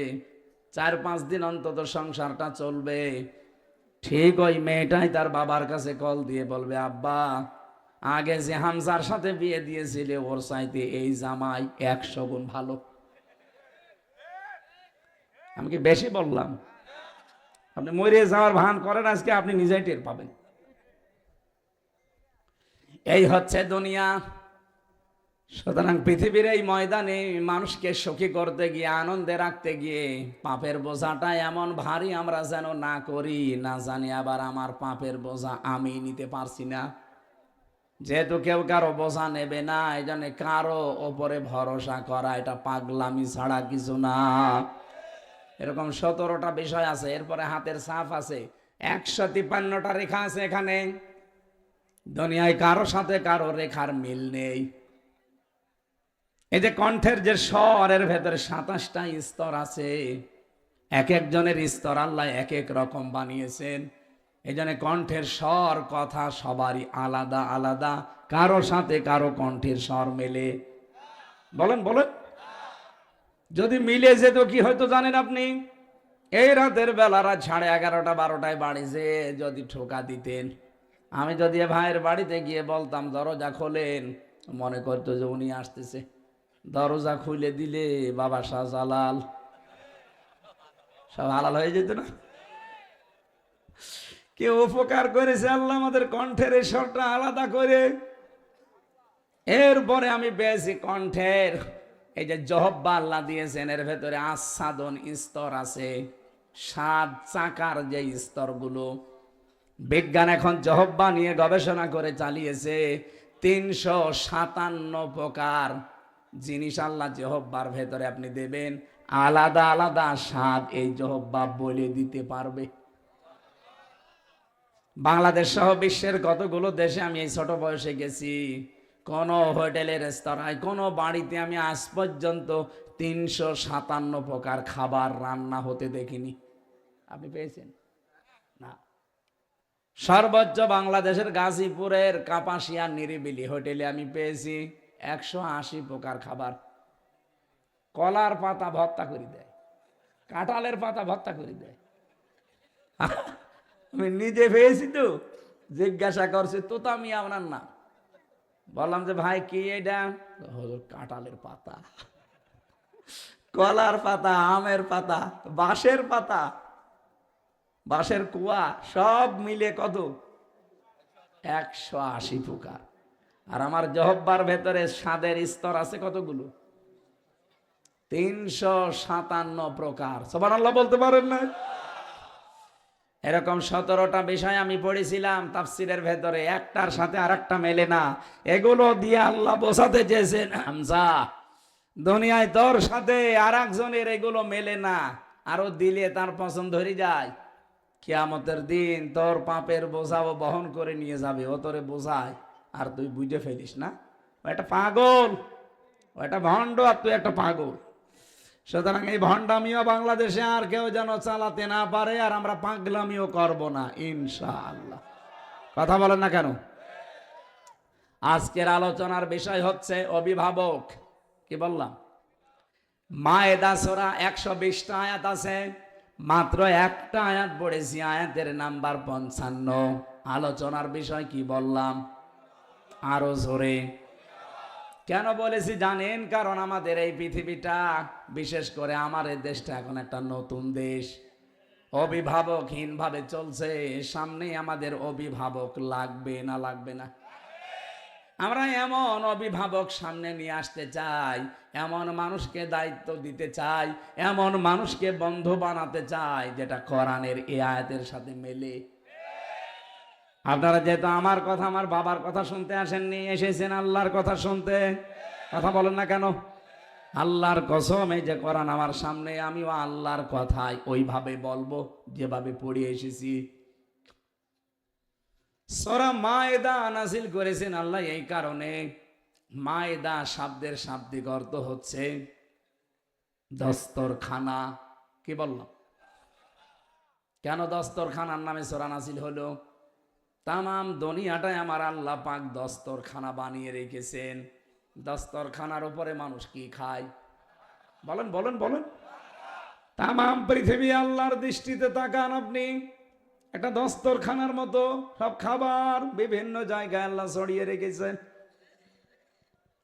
4-5 দিন অন্তত সংসারটা চলবে। ঠিক ওই মেয়েটাই তার বাবার কাছে কল দিয়ে বলবে, আব্বা আগে যে হামজার সাথে বিয়ে দিয়েছিলে ওর চাইতে এই জামাই 100 গুণ ভালো। আমি কি বেশি বললাম? আপনি মরে যাওয়ার ভান করেন, আজকে আপনি নিজেই টের পাবেন। এই হচ্ছে দুনিয়া। সুতরাং পৃথিবীর এই ময়দানে মানুষকে সুখী করতে গিয়ে, আনন্দে রাখতে গিয়ে পাপের বোঝাটা এমন ভারী আমরা যেন না করি, না জানি আবার আমার পাপের বোঝা আমি নিতে পারছি না। যেহেতু কেউ কারো বোঝা নেবে না, এই জন্য কারো ওপরে ভরসা করা এটা পাগলামি ছাড়া কিছু না। এরকম 17টা বিষয় আছে, এরপরে হাতের ছাপ আছে, 153টা রেখা আছে এখানে। দুনিয়ায় কারো সাথে কারো রেখার মিল নেই। এই যে কণ্ঠের যে স্বরের ভেতরে 27টা স্তর আছে, এক একজনের স্তর আল্লাহ এক এক রকম বানিয়েছেন। এই জন্য কণ্ঠের স্বর কথা সবারই আলাদা আলাদা, কারো সাথে কারো কণ্ঠের স্বর মেলে? বলেন বলেন। যদি মিলে যেত কি হয়তো জানেন আপনি? এই রাতের বেলা রাত 11:30 12টায় বাড়ি যে যদি ঠোকা দিতেন, আমি যদি ভাইয়ের বাড়িতে গিয়ে বলতাম দরজা খোলেন, মনে করতো যে উনি আসতেছে। দরজা খুলে দিলে বাবা শাহজালাল সব হালাল হয়ে যেত না? কেউ উপকার করেছে আল্লাহ আমাদের কণ্ঠের এই স্বরটা আলাদা করে। এরপরে আমি পেয়েছি কণ্ঠের এই যে জহব্বা আল্লাহ দিয়েছেন, এর ভেতরে আচ্ছাদন স্তর আছে, 7 চাকার যে স্তরগুলো। বিজ্ঞান এখন জহব্বা নিয়ে গবেষণা করে চালিয়েছে, 357 প্রকার জিনিস আল্লাহ জহব্বার ভেতরে আপনি দেবেন, আলাদা আলাদা স্বাদ এই জহব্বা বলে দিতে পারবে। বাংলাদেশ সহ বিশ্বের কতগুলো দেশে আমি এই ছোট বয়সে গেছি, কোন হোটেলের রেস্তোরাঁয়, কোন বাড়িতে আমি আজ পর্যন্ত 357 প্রকার খাবার রান্না হতে দেখিনি। আপনি পেয়েছেন না? সর্বোচ্চ বাংলাদেশের গাজীপুরের কাপাসিয়া নিরিবিলি হোটেলে আমি পেয়েছি 180 প্রকার খাবার। কলার পাতা ভর্তা করে দেয়, কাঁঠালের পাতা ভর্তা করে দেয়। আমি নিজে পেয়েছি তো, জিজ্ঞাসা করছে তোতামি আপনার না, বললাম যে ভাই কি এটা? কাঁঠালের পাতা, কলার পাতা, আমের পাতা, বাঁশের পাতা, বাঁশের কুয়া, সব মিলে কত? 180 প্রকার। আর আমার জহব্বার ভেতরে স্বাদের স্তর আছে কতগুলো? 357 প্রকার। সুবহানাল্লাহ বলতে পারেন না? এরকম 17টা বিষয় আমি পড়েছিলাম তাফসিরের ভেতরে, একটার সাথে আরেকটা মেলে না। এগুলো দিয়ে আল্লাহ বোঝাতে চেয়েছেন, হামজা দুনিয়ায় তোর সাথে আর একজনের এগুলো মেলে না, আরো দিলে তার পছন্দ হয়ে যায়। কিয়ামতের দিন তোর পাপের বোঝাও বহন করে নিয়ে যাবে, ও তোরে বোঝায় আর তুই বুঝে ফেলিস না। ও একটা পাগল, ও একটা ভণ্ড, আর তুই একটা পাগল। সুতরাং এই ভণ্ডামিও বাংলাদেশে আর কেউ যেন চালাতে না পারে, আর আমরা পাগলামিও করব না ইনশাআল্লাহ। কথা বলেন না কেন? আজকের আলোচনার বিষয় হচ্ছে অভিভাবক। কি বললাম? মায়েদা সূরা 120টা আয়াত আছে, মাত্র একটা আয়াত পড়েছি, আয়াতের নাম্বার 55। আলোচনার বিষয় কি বললাম? আরো জোরে কেন বলেছি জানেন? কারণ আমাদের এই পৃথিবীটা, বিশেষ করে আমার এই দেশটা এখন একটা নতুন দেশ, অভিভাবকহীন ভাবে চলছে। সামনে আমাদের অভিভাবক লাগবে না লাগবে না? আমরা এমন অভিভাবক সামনে নিয়ে আসতে চাই, এমন মানুষকে দায়িত্ব দিতে চাই, এমন মানুষকে বন্ধু বানাতে চাই যেটা কোরআনের এই আয়াতের সাথে মেলে। আপনারা যেহেতু আমার কথা, আমার বাবার কথা শুনতে আসেননি, এসেছেন আল্লাহর কথা শুনতে। কথা বলেন না কেন? আল্লাহর কসম, এই যে কোরআন আমার সামনে, আমিও আল্লাহর কথাই ওইভাবে বলবো যেভাবে পড়ে এসেছি। সূরা মায়েদা নাযিল করেছেন আল্লাহ এই কারণে, মায়েদা শব্দের শাব্দিক অর্থ হচ্ছে দস্তরখানা। কি বললাম? কেন দস্তরখানার নামে সূরা নাযিল হলো? তামাম দুনিয়াটায় আমার আল্লাহ পাক দস্তরখানা বানিয়ে রেখেছেন। দস্তরখানার উপরে মানুষ কি খায়? বলেন বলেন বলেন। তামাম পৃথিবী আল্লাহর দৃষ্টিতে তাকান আপনি, একটা দস্তরখানার মতো সব খাবার বিভিন্ন জায়গায় আল্লাহ ছড়িয়ে রেখেছেন।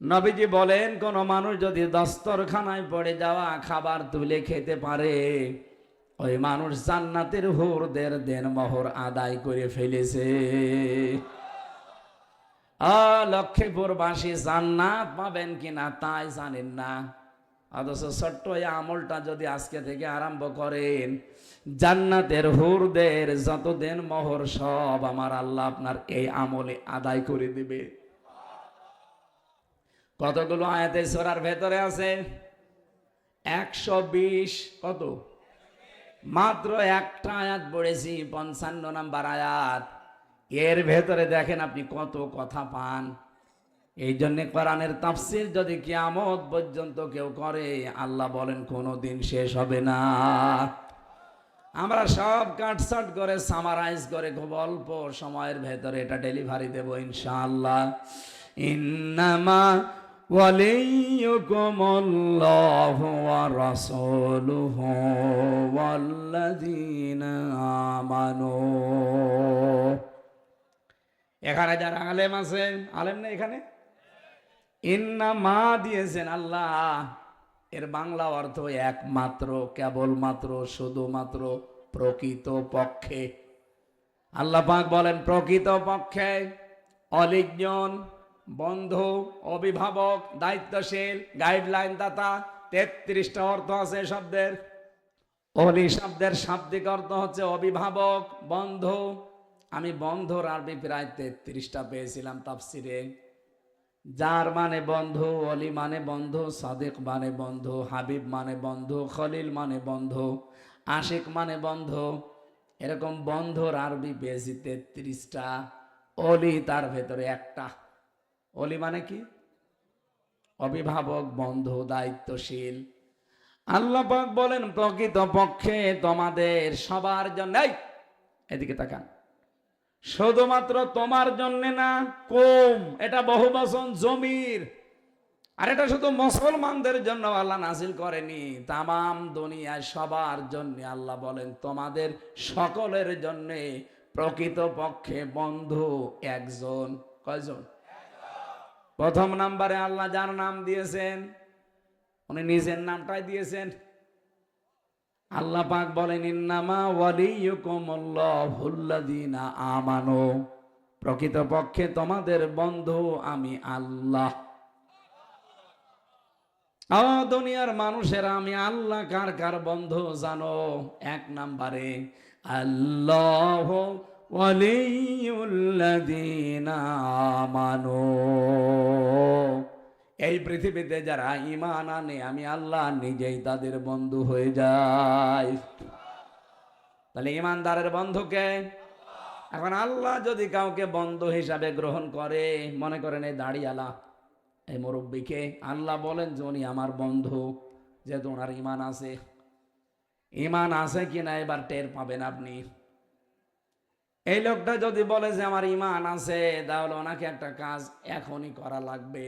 নবীজি বলেন, কোন মানুষ যদি দস্তরখানায় পড়ে যাওয়া খাবার তুলে খেতে পারে, ওই মানুষ জান্নাতের হুরদের দেনমোহর আদায় করে ফেলেছে। লক্ষ্মীপুরবাসী জান্নাত পাবেন কিনা তাই জানেন না, অথচ ছোট্ট এই আমলটা যদি আজকে থেকে আরম্ভ করেন, জান্নাতের হুরদের যত দেনমোহর সব আমার আল্লাহ আপনার এই আমলে আদায় করে দেবে। কতগুলো আয়াতে সূরার ভেতরে আছে? 120। কত? মাত্র একটা আয়াত পড়েছি, 55 নম্বর আয়াত। এর ভেতরে দেখেন আপনি কত কথা পান। এই জন্য কোরআনের তাফসীর যদি কিয়ামত পর্যন্ত কেউ করে, আল্লাহ বলেন কোনোদিন শেষ হবে না। আমরা সব কাটছাট করে সামারাইজ করে খুব অল্প সময়ের ভেতরে এটা ডেলিভারি দেব ইনশাআল্লাহ। ইন্নামা ওয়ালিয়ুকুমুল্লাহু ওয়া রাসূলুহু ওয়াল্লাযীনা আমানু। এখানে যারা আলেম আছেন, আলেম না এখানে, ইন্নামা দিয়েছেন আল্লাহ, এর বাংলা অর্থ একমাত্র, কেবলমাত্র, শুধুমাত্র, প্রকৃত পক্ষে। আল্লাহ পাক বলেন প্রকৃত পক্ষে অলিজন, বন্ধু, অভিভাবক, দায়িত্বশীল, গাইডলাইন দাতা। 33টা অর্থ আছে শব্দের। অলি শব্দের শাব্দিক অর্থ হচ্ছে অভিভাবক, বন্ধু। আমি বন্ধুর আরবি প্রায় 33টা পেয়েছিলাম তাফসিরে। যার মানে বন্ধু, অলি মানে বন্ধু, সাদিক মানে বন্ধু, হাবিব মানে বন্ধু, খলিল মানে বন্ধু, আশিক মানে বন্ধু। এরকম বন্ধুর আরবি পেয়েছি 33টা। অলি তার ভেতরে একটা। অলি মানে কি? অভিভাবক, বন্ধু, দায়িত্বশীল। আল্লাহ পাক বলেন প্রকৃত পক্ষে তোমাদের সবার জন্য, এদিকে তাকান, শুধুমাত্র তোমার জন্য না, কম, এটা বহুবচন জমির। আর এটা শুধু মুসলমানদের জন্য আল্লাহ নাজিল করেনি, তামাম দুনিয়ায় সবার জন্য আল্লাহ বলেন তোমাদের সকলের জন্য প্রকৃত পক্ষে বন্ধু একজন। কয়জন? প্রথম নাম্বারে আল্লাহ যার নাম দিয়েছেন, উনি নিজের নামটাই দিয়েছেন। আল্লাহ পাক বলেন ইন্নামা ওয়ালিয়ুকুমুল্লাহুল্লাযীনা আমানু, প্রকৃত পক্ষে তোমাদের বন্ধু আমি আল্লাহ। দুনিয়ার মানুষেরা আমি আল্লাহ কার কার বন্ধু জানো? 1 নম্বরে আল্লাহু ওয়ালিয়ুল্লাযীনা আমানু। এই পৃথিবীতে যারা ঈমান আনে আমি আল্লাহ নিজেই তাদের বন্ধু হয়ে যাই। তাহলে ঈমানদারের বন্ধুকে। এখন আল্লাহ যদি কাউকে বন্ধু হিসাবে গ্রহণ করে, মনে করেন এই দাড়িওয়ালা, এই মুরব্বীকে আল্লাহ বলেন যে উনি আমার বন্ধু, যেহেতু ওনার ঈমান আছে। ঈমান আছে কিনা এবার টের পাবেন আপনি। এই লোকটা যদি বলে যে আমার ঈমান আছে, তাহলে ওনাকে একটা কাজ এখনই করা লাগবে।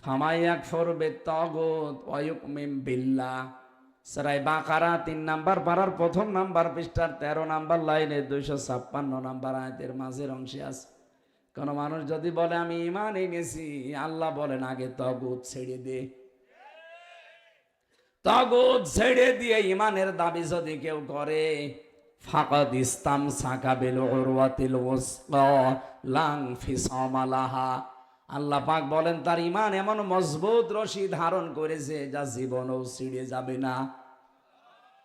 ফামাইয়াকফুর বিত্তাগুত ওয়া ইউমিন বিল্লাহ, সূরা বাকারা 3 নাম্বার পারার 1ম নাম্বার পৃষ্ঠার 13 নাম্বার লাইনে 256 নাম্বার আয়াতের মাঝের অংশে আছে। কোন মানুষ যদি বলে আমি ঈমান এনেছি, আল্লাহ বলেন আগে তাগুত ছেড়ে দে। তাগুত ছেড়ে দিয়ে ঈমানের দাবি যদি কেউ করে, ফাকাদ ইসতামসাকা বিল উরওয়াতিল উসকা লা ইনফিসামা লাহা, আল্লাহ পাক বলেন তার ঈমান এমন মজবুত রশি ধারণ করেছে যা জীবনেও ছিঁড়ে যাবে না।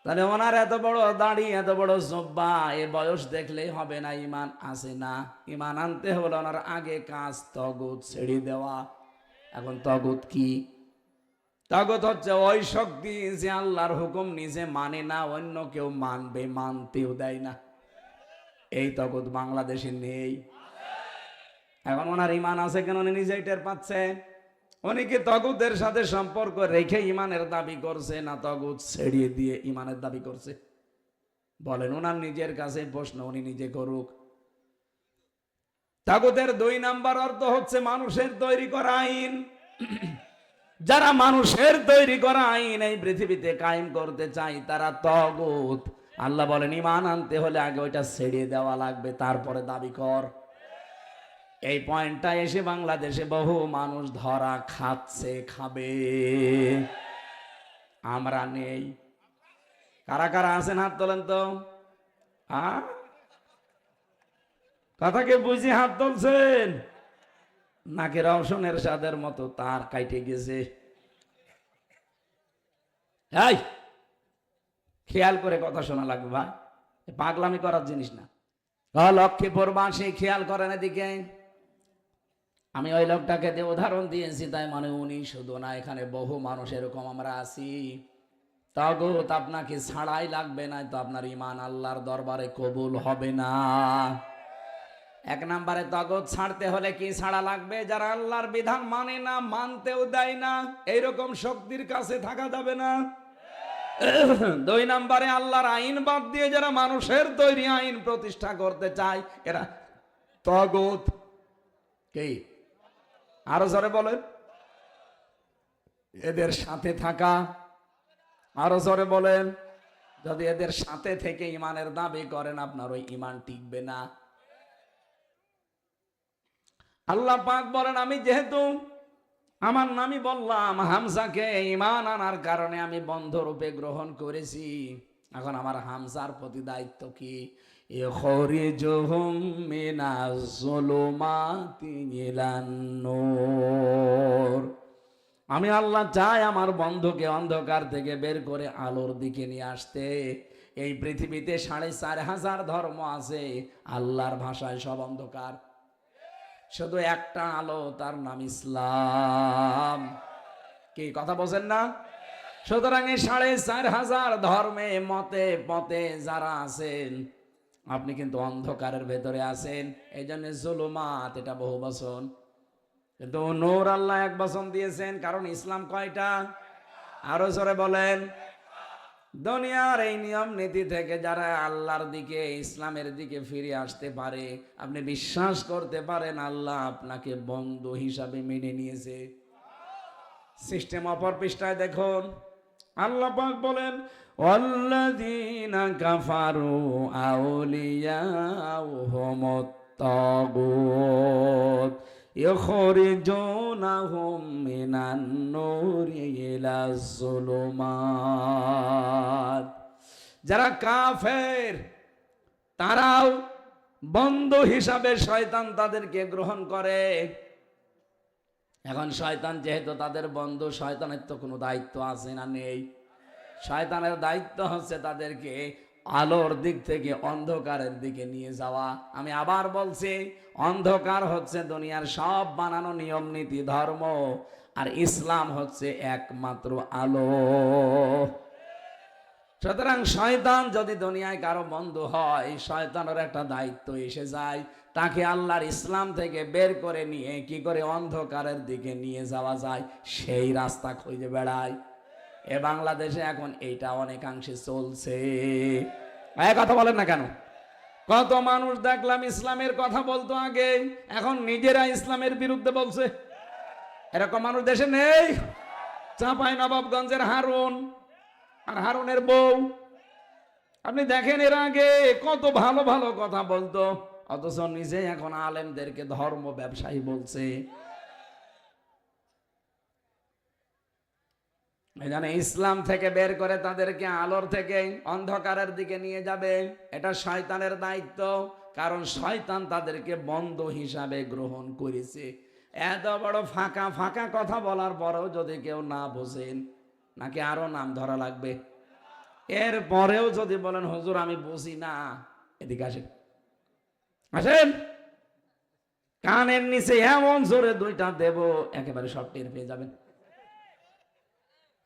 তাহলে ওনার এত বড় দাড়ি, এত বড় জুব্বা, এ বয়স দেখলেই হবে না ঈমান আছে না। ঈমান আনতে হলে ওনার আগে কাজ তাগুত ছেড়ে দেওয়া। এখন তাগুত কি? তাগুত হচ্ছে ওই শক্তি যে আল্লাহর হুকুম নিজে মানে না, অন্য কেউ মানবে, মানতেও দেয় না। এই তাগুত বাংলাদেশে নেই। এখন ওনার ঈমান আছে কেন উনি নিজেই টের পাচ্ছে। উনি কি তাগুতের সাথে সম্পর্ক রেখে ঈমানের দাবি করছে, না তাগুত ছেড়িয়ে দিয়ে ঈমানের দাবি করছে? বলেন, ওনার নিজের কাছে প্রশ্ন, উনি নিজে করুক। তাগুতের 2 নাম্বার অর্থ হচ্ছে মানুষের তৈরি করা আইন। যারা মানুষের তৈরি করা আইন এই পৃথিবীতে কায়েম করতে চায় তারা তাগুত। আল্লাহ বলেন ঈমান আনতে হলে আগে ওইটা ছেড়ে দেওয়া লাগবে, তারপরে দাবি কর। এই পয়েন্টটা এসে বাংলাদেশে বহু মানুষ ধরা খাচ্ছে, খাবে। আমরা নেই। কারা কারা আছেন হাত তোলেন তো। কথাকে বুঝি হাত তুলছেন? নাকি রওশনের সাদের মতো তার কাইটে গেছে? এই খেয়াল করে কথা শোনা লাগবে ভাই, পাগলামি করার জিনিস না। লক্ষ্মীপুরবাসী খেয়াল করেন এদিকে। আমি ওই লোকটাকে দিয়ে উদাহরণ দিয়েছি, তাই মানে উনি শুধু না, এখানে বহু মানুষ এরকম আমরা আছি। তাগুত আপনাকে ছাড়াই লাগবে না, তো আপনার ঈমান আল্লাহর দরবারে কবুল হবে না। এক নম্বরে তাগুত ছাড়তে হলে কি ছাড়া লাগবে? যারা আল্লাহর বিধান মানে না, মানতেও দেয় না, এইরকম শক্তির কাছে থাকা যাবে না। দুই নম্বরে আল্লাহর আইন বাদ দিয়ে যারা মানুষের তৈরি আইন প্রতিষ্ঠা করতে চায়, এরা তাগুত। কি? আরো জোরে বলেন। এদের সাথে থাকা। আরো জোরে বলেন। যদি এদের সাথে থেকে ঈমানের দাবি করেন, আপনার ওই ঈমান টিকবে না। আল্লাহ পাক বলেন, আমি যেহেতু আমার নামই বললাম হামজাকে ঈমান আনার কারণে আমি বন্ধুরূপে গ্রহণ করেছি, এখন আমার হামজার প্রতি দায়িত্ব কি? ইখরিজুহুম মিনাজ যুলুমাতি ইলান নূর। আমি আল্লাহ চাই আমার বন্ধুকে অন্ধকার থেকে বের করে আলোর দিকে নিয়ে আসতে। এই পৃথিবীতে 4,500 ধর্ম আছে, আল্লাহর ভাষায় সব অন্ধকার, শুধু একটা আলো, তার নাম ইসলাম। কি কথা বলছেন না? সুতরাং এই 4,500 ধর্মে মতে পথে যারা আছেন, আপনি কিন্তু অন্ধকারের ভেতরে আছেন। এই জন্য জুলুমাত এটা বহু বচন, কিন্তু নূর আল্লাহ এক বচন দিয়েছেন। কারণ ইসলাম কয়টা? আরো জোরে বলেন। দুনিয়ার এই নিয়ম নীতি থেকে যারা আল্লাহর দিকে, ইসলামের দিকে ফিরে আসতে পারে, আপনি বিশ্বাস করতে পারেন আল্লাহ আপনাকে বন্ধু হিসাবে মেনে নিয়েছে। সিস্টেম অপর পৃষ্ঠায় দেখুন, আল্লাহ পাক বলেন, ওয়াল্লাযীনা কাফারু আউলিয়াউহুমুত তাগুত ইখরিজুনাহুম মিনান নূরি ইলাজ যুলুমাত। যারা কাফের তারাও বন্ধু হিসাবে শয়তান তাদেরকে গ্রহণ করে। এখন শয়তান যেহেতু তাদের বন্ধু, শয়তানের তো কোনো দায়িত্ব আছে না? নেই। শয়তানের দায়িত্ব হচ্ছে তাদেরকে আলোর দিক থেকে অন্ধকারের দিকে নিয়ে যাওয়া। আমি আবার বলছি, অন্ধকার হচ্ছে দুনিয়ার সব বানানো নিয়ম নীতি ধর্ম, আর ইসলাম হচ্ছে একমাত্র আলো। সুতরাং শয়তান যদি দুনিয়ায় কারো বন্ধু হয়, শয়তানের একটা দায়িত্ব এসে যায়, তাকে আল্লাহর ইসলাম থেকে বের করে নিয়ে কি করে অন্ধকারের দিকে নিয়ে যাওয়া যায়, সেই রাস্তা খুঁজে বেড়ায়। এ বাংলাদেশে এখন এইটা অনেকাংশে চলছে। কথা বলেন না কেন? কত মানুষ দেখলাম ইসলামের কথা বলতো আগে, এখন নিজেরা ইসলামের বিরুদ্ধে বলছে। এরকম মানুষ দেশে নেই? চাঁপাইনবাবগঞ্জের হারুন আর হারুনের বউ, আপনি দেখেন এর আগে কত ভালো ভালো কথা বলতো, অথচ নিজে এখন আলেমদেরকে ধর্ম ব্যবসায়ী বলছে। এখানে ইসলাম থেকে বের করে তাদেরকে আলোর থেকে অন্ধকারের দিকে নিয়ে যাবে, এটা শয়তানের দায়িত্ব। কারণ শয়তান তাদেরকে বন্ধু হিসাবে গ্রহণ করেছে। এত বড় ফাঁকা ফাঁকা কথা বলার পরেও যদি কেউ না বোঝেন, নাকি আরো নাম ধরা লাগবে? এর পরেও যদি বলেন হুজুর আমি বুঝি না, এদিকে আসেন, আসেন, কানের নিচে এমন জোরে দুইটা দেব, একেবারে সব টের পেয়ে যাবেন।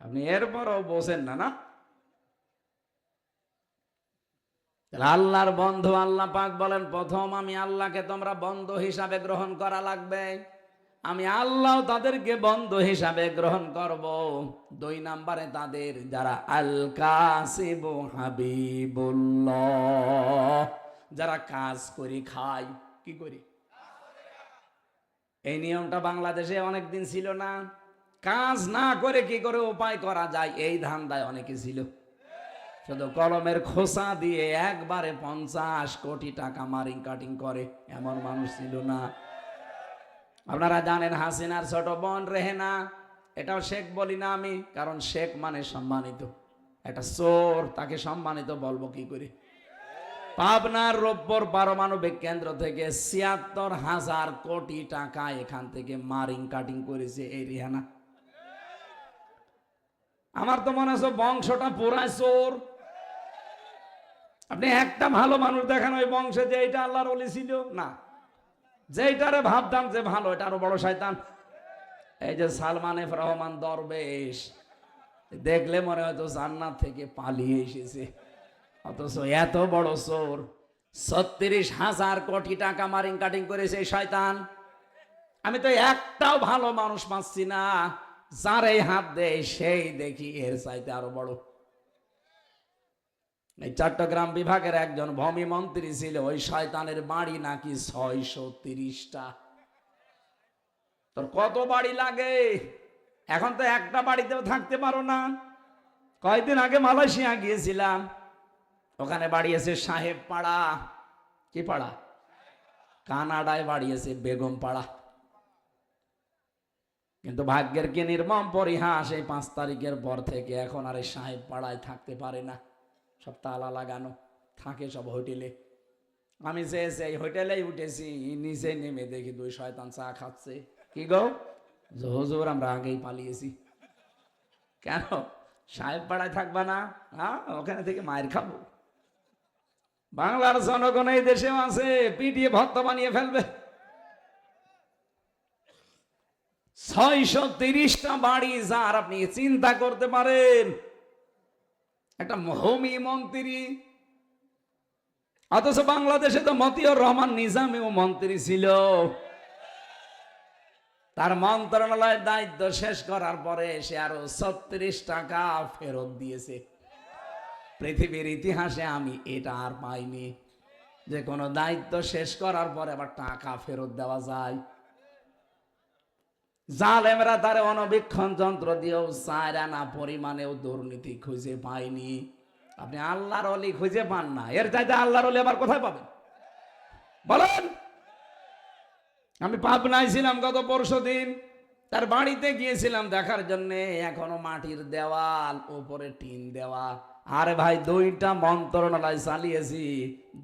আপনি এরপরও বোঝেন না? না, আল্লাহর বন্ধু আল্লাহ পাক বলেন, প্রথম আমি আল্লাহকে তোমরা বন্ধু হিসাবে গ্রহণ করা লাগবে, আমি আল্লাহ তাদেরকে বন্ধু হিসাবে গ্রহণ করব। দুই নম্বরে তাদের যারা আল কাসিবু হাবিবুল্লাহ, যারা কাজ করি খায়। কি করি? এই নিয়মটা বাংলাদেশে অনেকদিন ছিল না। কাজ না করে কি করে উপায় করা যায়, এই ধান্দায় অনেকে ছিল। শুধু কলমের খোসা দিয়ে একবারে 50 কোটি টাকা মারিং কাটিং করে এমন মানুষ ছিল না। আপনারা জানেন হাসিনার ছোট বোন রেহেনা, এটাও শেখ বলি না আমি, কারণ শেখ মানে সম্মানিত। একটা চোর, তাকে সম্মানিত বলবো কি করে? পাবনার রোববার পারমাণবিক কেন্দ্র থেকে ৭৬,০০০ কোটি টাকা এখান থেকে মারিং কাটিং করেছে এই রেহানা। আমার তো মনে হচ্ছে বংশটা পুরা চোর। আপনি একটা ভালো মানুষ দেখান ওই বংশে যে এটা আল্লাহর ওলি ছিল না, যেটারে ভাবতাম যে ভালো এটা আরো বড় শয়তান। এই যে সালমান এফ রহমান দরবেশ, দেখলে মনে হয়তো জান্নাত থেকে পালিয়ে এসেছে, অথচ এত বড় চোর। ৩৬,০০০ কোটি টাকা মারিং কাটিং করেছে এই শয়তান। আমি তো একটাও ভালো মানুষ পাচ্ছি না, যার এই হাত দেয় সেই দেখি এর চাইতে আরো বড়। এই চট্টগ্রাম বিভাগের একজন ভূমি মন্ত্রী ছিল, ওই শয়তানের বাড়ি নাকি ৬৩০টা। তোর কত বাড়ি লাগে? এখন তো একটা বাড়িতেও থাকতে পারো না। কয়েকদিন আগে মালয়েশিয়া গিয়েছিলাম, ওখানে বাড়িয়েছে সাহেব পাড়া। কি পাড়া? কানাডায় বাড়িয়েছে বেগম পাড়া। কিন্তু ভাগ্যের কি নির্মম পরিহাস, এই ৫ তারিখের পর থেকে এখন আর এই সাহেব পাড়ায় থাকতে পারে না, সব তালা লাগানো, থাকে সব হোটেলে। আমি যে সেই হোটেলেই উঠেছি, নিচে নেমে দেখি ২ শয়তান চা খাচ্ছে। কি গো? হুজুর আমরা আগেই পালিয়েছি। কেন? সাহেব পাড়ায় থাকবা না? হ্যাঁ, ওখানে থেকে মায়ের খাবো। বাংলার জনগণ এই দেশেও আছে, পিটিয়ে ভক্ত বানিয়ে ফেলবে। ৬৩০টা বাড়ি, যার আপনি চিন্তা করতে পারেন। একটা ভূমি মন্ত্রী, অথচ বাংলাদেশে তো মতিউর রহমান নিজামীও মন্ত্রী ছিল। তার মন্ত্রণালয়ের দায়িত্ব শেষ করার পরে সে আরো ৩৬ টাকা ফেরত দিয়েছে। পৃথিবীর ইতিহাসে আমি এটা আর পাইনি যে কোনো দায়িত্ব শেষ করার পরে আবার টাকা ফেরত দেওয়া যায়। জালেমরা তার অনবীক্ষণ যন্ত্র দিয়েও ৪ আনা পরিমাণেও দুর্নীতি খুঁজে পায়নি। আপনি আল্লাহর ওলি খুঁজে পান না, এর চাইতে আল্লাহর ওলি আবার কোথায় পাবেন বলেন? আমি পাবনায় ছিলাম গত পরশুদিন, তার বাড়িতে গিয়েছিলাম দেখার জন্য। এখনো মাটির দেওয়াল, উপরে টিন দেওয়া। আরে ভাই, ২টা মন্ত্রণালয় চালিয়েছি,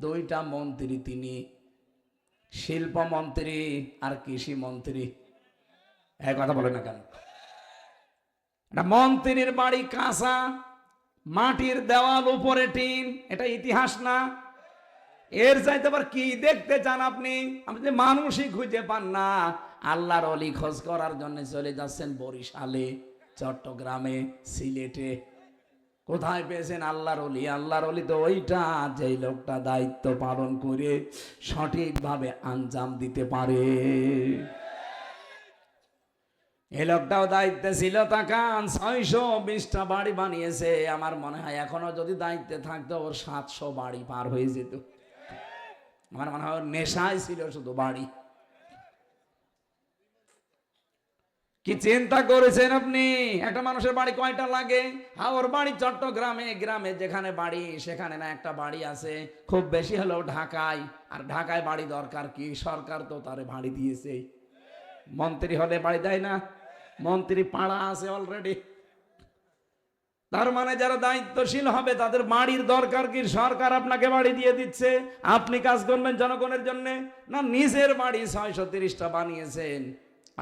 ২টা মন্ত্রী তিনি, শিল্পমন্ত্রী আর কৃষি মন্ত্রী। এক কথা বলে না কেন? মন্ত্রীর বাড়ি কাঁচা, মাটির দেওয়াল, উপরে টিন, এটা ইতিহাস না? এর চাইতে আবার কি দেখতে চান আপনি? আপনি মানুষই খুঁজে পান না। আল্লাহর ওলি খোঁজ করার জন্য চলে যাচ্ছেন বরিশালে, চট্টগ্রামে, সিলেটে। কোথায় পেয়েছেন আল্লাহর ওলি? আল্লাহর ওলি তো ওইটা, যেই লোকটা দায়িত্ব পালন করে সঠিকভাবে আঞ্জাম দিতে পারে। এই লোকটাও দায়িত্বে ছিল, তাকান ৬২০টা বাড়ি বানিয়েছে। আমার মনে হয় এখনো যদি দায়িত্বে থাকতো ওর ৭০০ বাড়ি পার হয়ে যেত। আমার মনে হয় নেশায় ছিল শুধু বাড়ি। কি চিন্তা করেছেন আপনি? একটা মানুষের বাড়ি কয়টা লাগে? হ্যাঁ, ওর বাড়ি চট্টগ্রামে, গ্রামে যেখানে বাড়ি সেখানে না একটা বাড়ি আছে, খুব বেশি হলেও ঢাকায়। আর ঢাকায় বাড়ি দরকার কি? সরকার তো তারে বাড়ি দিয়েছে। মন্ত্রী হলে বাড়ি দেয় না? মন্ত্রী পাড়া আছে অলরেডি। তার মানে যারা দায়িত্বশীল হবে তাদের বাড়ির দরকার কি? সরকার আপনাকে বাড়ি দিয়ে দিচ্ছে, আপনি কাজ করবেন জনগণের জন্য না? নিজের বাড়ি ৬৩০টা বানিয়েছেন,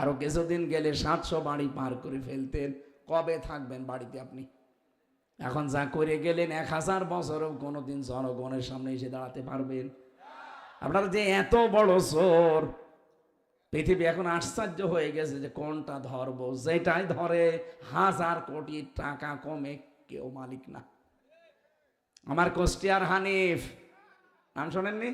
আরো কিছুদিন গেলে ৭০০ বাড়ি পার করে ফেলতেন। কবে থাকবেন বাড়িতে আপনি? এখন যা করে গেলেন, ১০০০ বছরও কোনোদিন জনগণের সামনে এসে দাঁড়াতে পারবেন? আপনারা যে এত বড় চোর, পৃথিবী এখন আশ্চর্য হয়ে গেছে যে কোনটা ধরবো। যেটাই ধরে ১০০০ কোটি টাকা কমে কেউ মালিক না। আমার কুষ্টিয়ার হানিফ, নাম শোনেননি?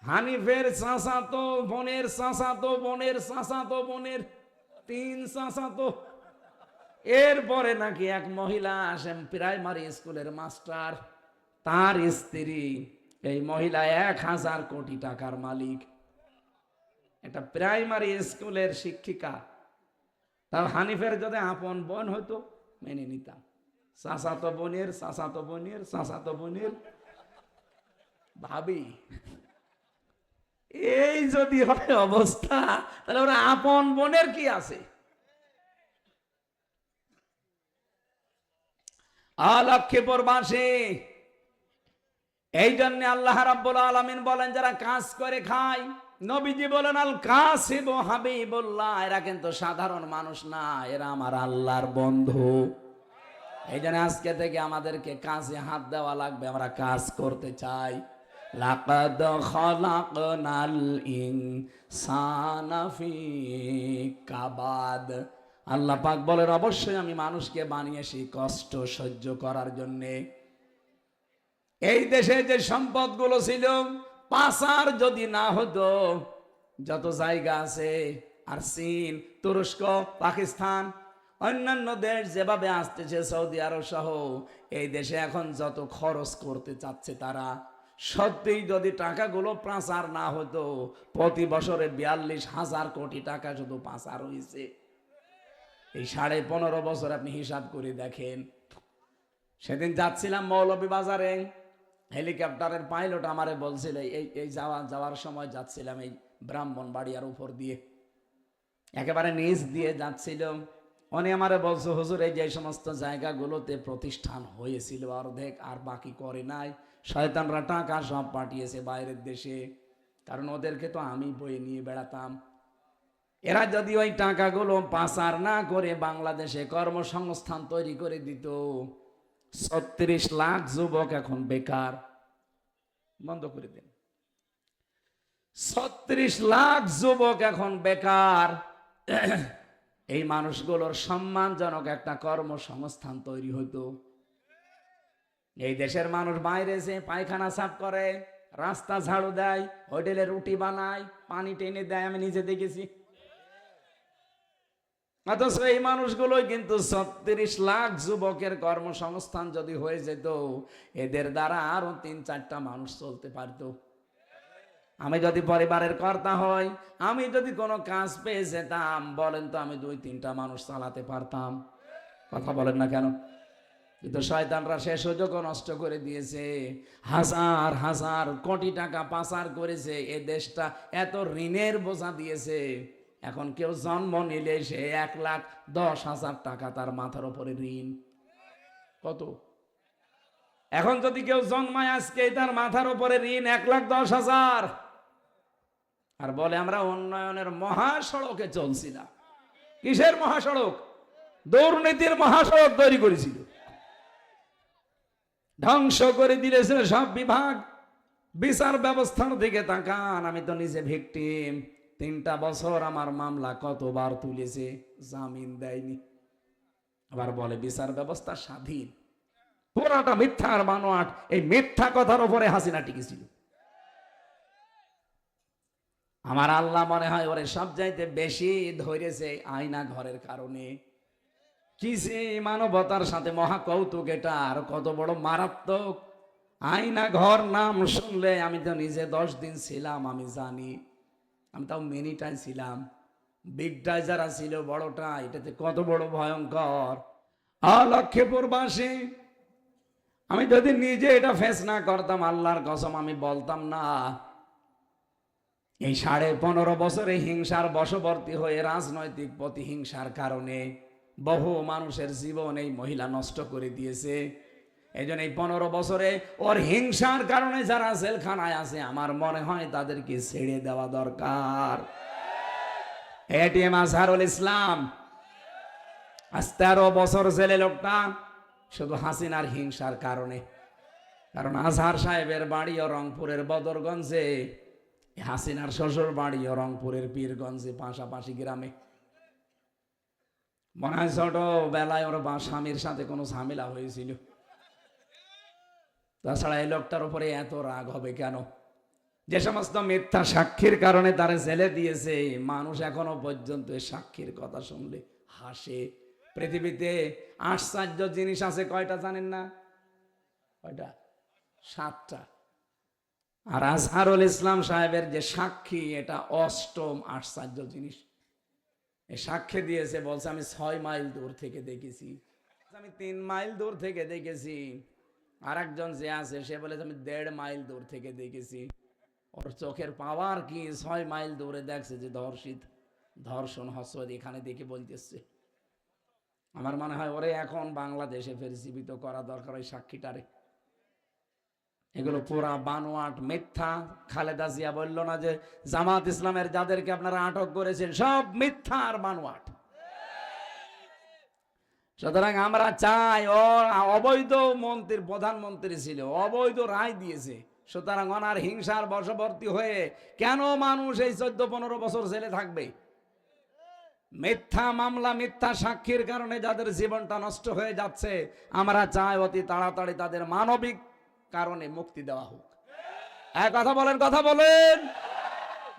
হানিফের চাচাতো বোনের চাচাতো বোনের চাচাতো বোনের ৩ চাচাতো। এরপরে নাকি এক মহিলা আসেন, প্রাইমারি স্কুলের মাস্টার, তার স্ত্রী। এই মহিলা ১০০০ কোটি টাকার মালিক, একটা প্রাইমারি স্কুলের শিক্ষিকা। তার হানিফের যদি আপন বোন হতো মেনে নিতাম। চাচাতো বোনের চাচাতো বোনের চাচাতো বোনের ভাবি, এই যদি হয় অবস্থা, তাহলে ওরা আপন বোনের কি আছে? লক্ষ্মীপুরবাসী, এই জন্য আল্লাহ রাব্বুল আলামিন বলেন যারা কাজ করে খায়, নবীজি বলেন আল কাসিবু হাবিবুল্লাহ, এরা কিন্তু সাধারণ মানুষ না, এরা আমার আল্লাহর বন্ধু। এই জন্য আজকে থেকে আমাদেরকে কাজে হাত দেওয়া লাগবে, আমরা কাজ করতে চাই। লাকাদ খালাকনাল ইনসানা ফি কাবাদ, আল্লাহ পাক বলেন অবশ্যই আমি মানুষকে বানিয়েছি কষ্ট সহ্য করার জন্যে। এই দেশে যে সম্পদগুলো ছিল, পাচার যদি না হতো, যত জায়গা আছে, আর চীন, তুরস্ক, পাকিস্তান, অন্যান্য দেশ যেভাবে আসতেছে, সৌদি আরব সহ, এই দেশে এখন যত খরচ করতে চাচ্ছে তারা, সত্যিই যদি টাকাগুলো পাচার না হতো, প্রতি বছরে 42,000 কোটি টাকা শুধু পাচার হয়েছে। এই 15.5 বছর আপনি হিসাব করে দেখেন। সেদিন যাচ্ছিলাম মৌলভীবাজারে, হেলিকপ্টারের পাইলট আমারে বলছিল, এই যাওয়ার সময় যাচ্ছিলাম এই ব্রাহ্মণবাড়িয়ার উপর দিয়ে, একেবারে নিচ দিয়ে যাচ্ছিল। উনি আমারে বলছে হুজুর এই যে সমস্ত জায়গাগুলোতে প্রতিষ্ঠান হয়েছিল অর্ধেক, আর বাকি করে নাই, শয়তানরা টাকা সব পাঠিয়েছে বাইরের দেশে, কারণ ওদেরকে তো আমি বয়ে নিয়ে বেড়াতাম। এরা যদি ওই টাকাগুলো পাচার না করে বাংলাদেশে কর্মসংস্থান তৈরি করে দিত, 36 লাখ যুবক এখন বেকার। বন্ধ করে দিন, 36 লাখ যুবক এখন বেকার। এই মানুষগুলোর সম্মানজনক একটা কর্মসংস্থান তৈরি হতো। এই দেশের মানুষ বাইরে যে পায়খানা সাফ করে, রাস্তা ঝাড়ু দেয়, হোটেলে রুটি বানায়, পানি টেনে দেয়, আমি নিজে দেখেছি। অথচ এই মানুষগুলোই কিন্তু 36 লাখ যুবকের কর্মসংস্থান যদি হয়ে যেত, এদের দ্বারা আরো 3-4টা মানুষ চলতে পারত। আমি যদি পরিবারের কর্তা হই, আমি যদি কোনো কাজ পেয়ে যেতাম, বলেন তো আমি 2-3টা মানুষ চালাতে পারতাম। কথা বলেন না কেন? কিন্তু শয়তানরা সে সুযোগও নষ্ট করে দিয়েছে। হাজার হাজার কোটি টাকা পাচার করেছে, এ দেশটা এত ঋণের বোঝা দিয়েছে। এখন কেউ জন্ম নিলে সে 1,10,000 টাকা তার মাথার উপরে ঋণ। কত? এখন যদি কেউ জন্মায় আজকে, তার মাথার উপরে ঋণ 1,10,000। আর বলে আমরা উন্নয়নের মহাসড়কে চলছিলাম। কিসের মহাসড়ক? দুর্নীতির মহাসড়ক তৈরি করেছিল, ধ্বংস করে দিয়েছিল সব বিভাগ। বিচার ব্যবস্থার দিকে তাকান, আমি তো নিজে ভিকটিম। 3টা বছর আমার মামলা কতবার তুলেছে, জামিন দেয়নি। আবার বলে বিচার ব্যবস্থা স্বাধীন। পুরাটা মিথ্যার বানোয়াট। এই মিথ্যা কথার উপরে হাসিনা টিকেছিল। আমার আল্লাহ মনে হয় ওরে সব চাইতে বেশি ধরেছে আয়না ঘরের কারণে। কি যে মানবতার সাথে মহা কৌতুক এটা, আর কত বড় মারাত্মক। আয়না ঘর নাম শুনলে, আমি তো নিজে 10 দিন ছিলাম, আমি জানি। আমি তাও মিনিটাই ছিলাম, বিগটাই যারা ছিল বড়টা, এটাতে কত বড় ভয়ঙ্কর। লক্ষ্মীপুরবাসী, আমি যদি নিজে এটা ফেস না করতাম, আল্লাহর কসম আমি বলতাম না। এই 15.5 বছরে হিংসার বশবর্তী হয়ে, রাজনৈতিক প্রতিহিংসার কারণে বহু মানুষের জীবন এই মহিলা নষ্ট করে দিয়েছে। এই জন্য এই 15 বছরে ওর হিংসার কারণে যারা জেলখানায় আছে, আমার মনে হয় তাদেরকে ছেড়ে দেওয়া দরকার। এটিএম আজহারুল ইসলাম আজ 13 বছর জেলে, লোকটা শুধু হাসিনার হিংসার কারণে। কারণ আজহার সাহেবের বাড়িও রংপুরের বদরগঞ্জে, হাসিনার শ্বশুর বাড়িও রংপুরের পীরগঞ্জে, পাশাপাশি গ্রামে। মনে হয় ছোটবেলায় ওর স্বামীর সাথে কোনো ঝামেলা হয়েছিল। তাছাড়া এই লোকটার উপরে এত রাগ হবে কেন? যে সমস্ত মিথ্যা সাক্ষীর কারণে তারা জেলে দিয়েছে, মানুষ এখনো পর্যন্ত সাক্ষীর কথা শুনলে হাসে। পৃথিবীতে আশ্চর্য জিনিস আছে কয়টা জানেন না? কয়টা? 7টা। আর আজহারুল ইসলাম সাহেবের যে সাক্ষী, এটা 8ম আশ্চর্য জিনিস। এই সাক্ষী দিয়েছে, বলছে আমি 6 মাইল দূর থেকে দেখেছি। আমি 3 মাইল দূর থেকে দেখেছি, আর একজন যে আছে সে বলে আমি 1.5 মাইল দূর থেকে দেখেছি। ওর চোখের পাওয়ার কি 6 মাইল দূরে দেখছে যে ধর্ষণ হসদ এখানে দেখে বলতেছে। আমার মনে হয় ওরে এখন বাংলাদেশে ফের জীবিত করা দরকার, ওই সাক্ষীটারে। এগুলো পুরা বানোয়াট, মিথ্যা। খালেদা জিয়া বলল না যে জামাত ইসলামের যাদেরকে আপনারা আটক করেছেন সব মিথ্যা আর বানোয়াট। সুতরাং আমরা চাই, ও অবৈধ মন্ত্রীর প্রধানমন্ত্রী ছিল, অবৈধ রায় দিয়েছে, সুতরাং ওনার হিংসার বশবর্তী হয়ে কেন মানুষ এই 14-15 বছর জেলে থাকবে? মিথ্যা মামলা, মিথ্যা সাক্ষীর কারণে যাদের জীবনটা নষ্ট হয়ে যাচ্ছে, আমরা চাই অতি তাড়াতাড়ি তাদের মানবিক কারণে মুক্তি দেওয়া হোক। কথা বলেন, কথা বলেন।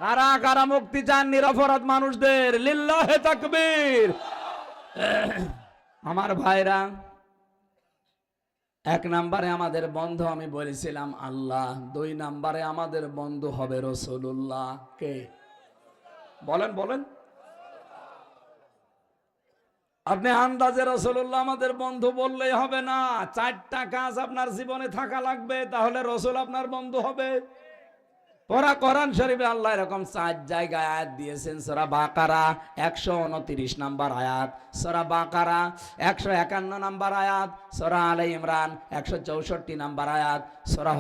কারা কারা মুক্তি চান নিরপরাধ মানুষদের? লিল্লাহে তাকবীর। আমার ভাইরা, 1 নম্বরে আমাদের বন্ধু আমি বলেছিলাম আল্লাহ, 2 নম্বরে আমাদের বন্ধু হবে রাসূলুল্লাহ। কে? বলেন বলেন। আপনি আন্দাজে রাসূলুল্লাহ আমাদের বন্ধু বললেই হবে না, 4টা কাজ আপনার জীবনে থাকা লাগবে, তাহলে রাসূল আপনার বন্ধু হবে। পড়া কোরআন শরীফে আল্লাহ এরকম 4 জায়গায় আয়াত দিয়েছেন। সূরা বাকারা 129 নম্বর আয়াত, সূরা বাকারা 151 নম্বর আয়াত, সূরা আলে ইমরান 164 নম্বর আয়াত, সূরা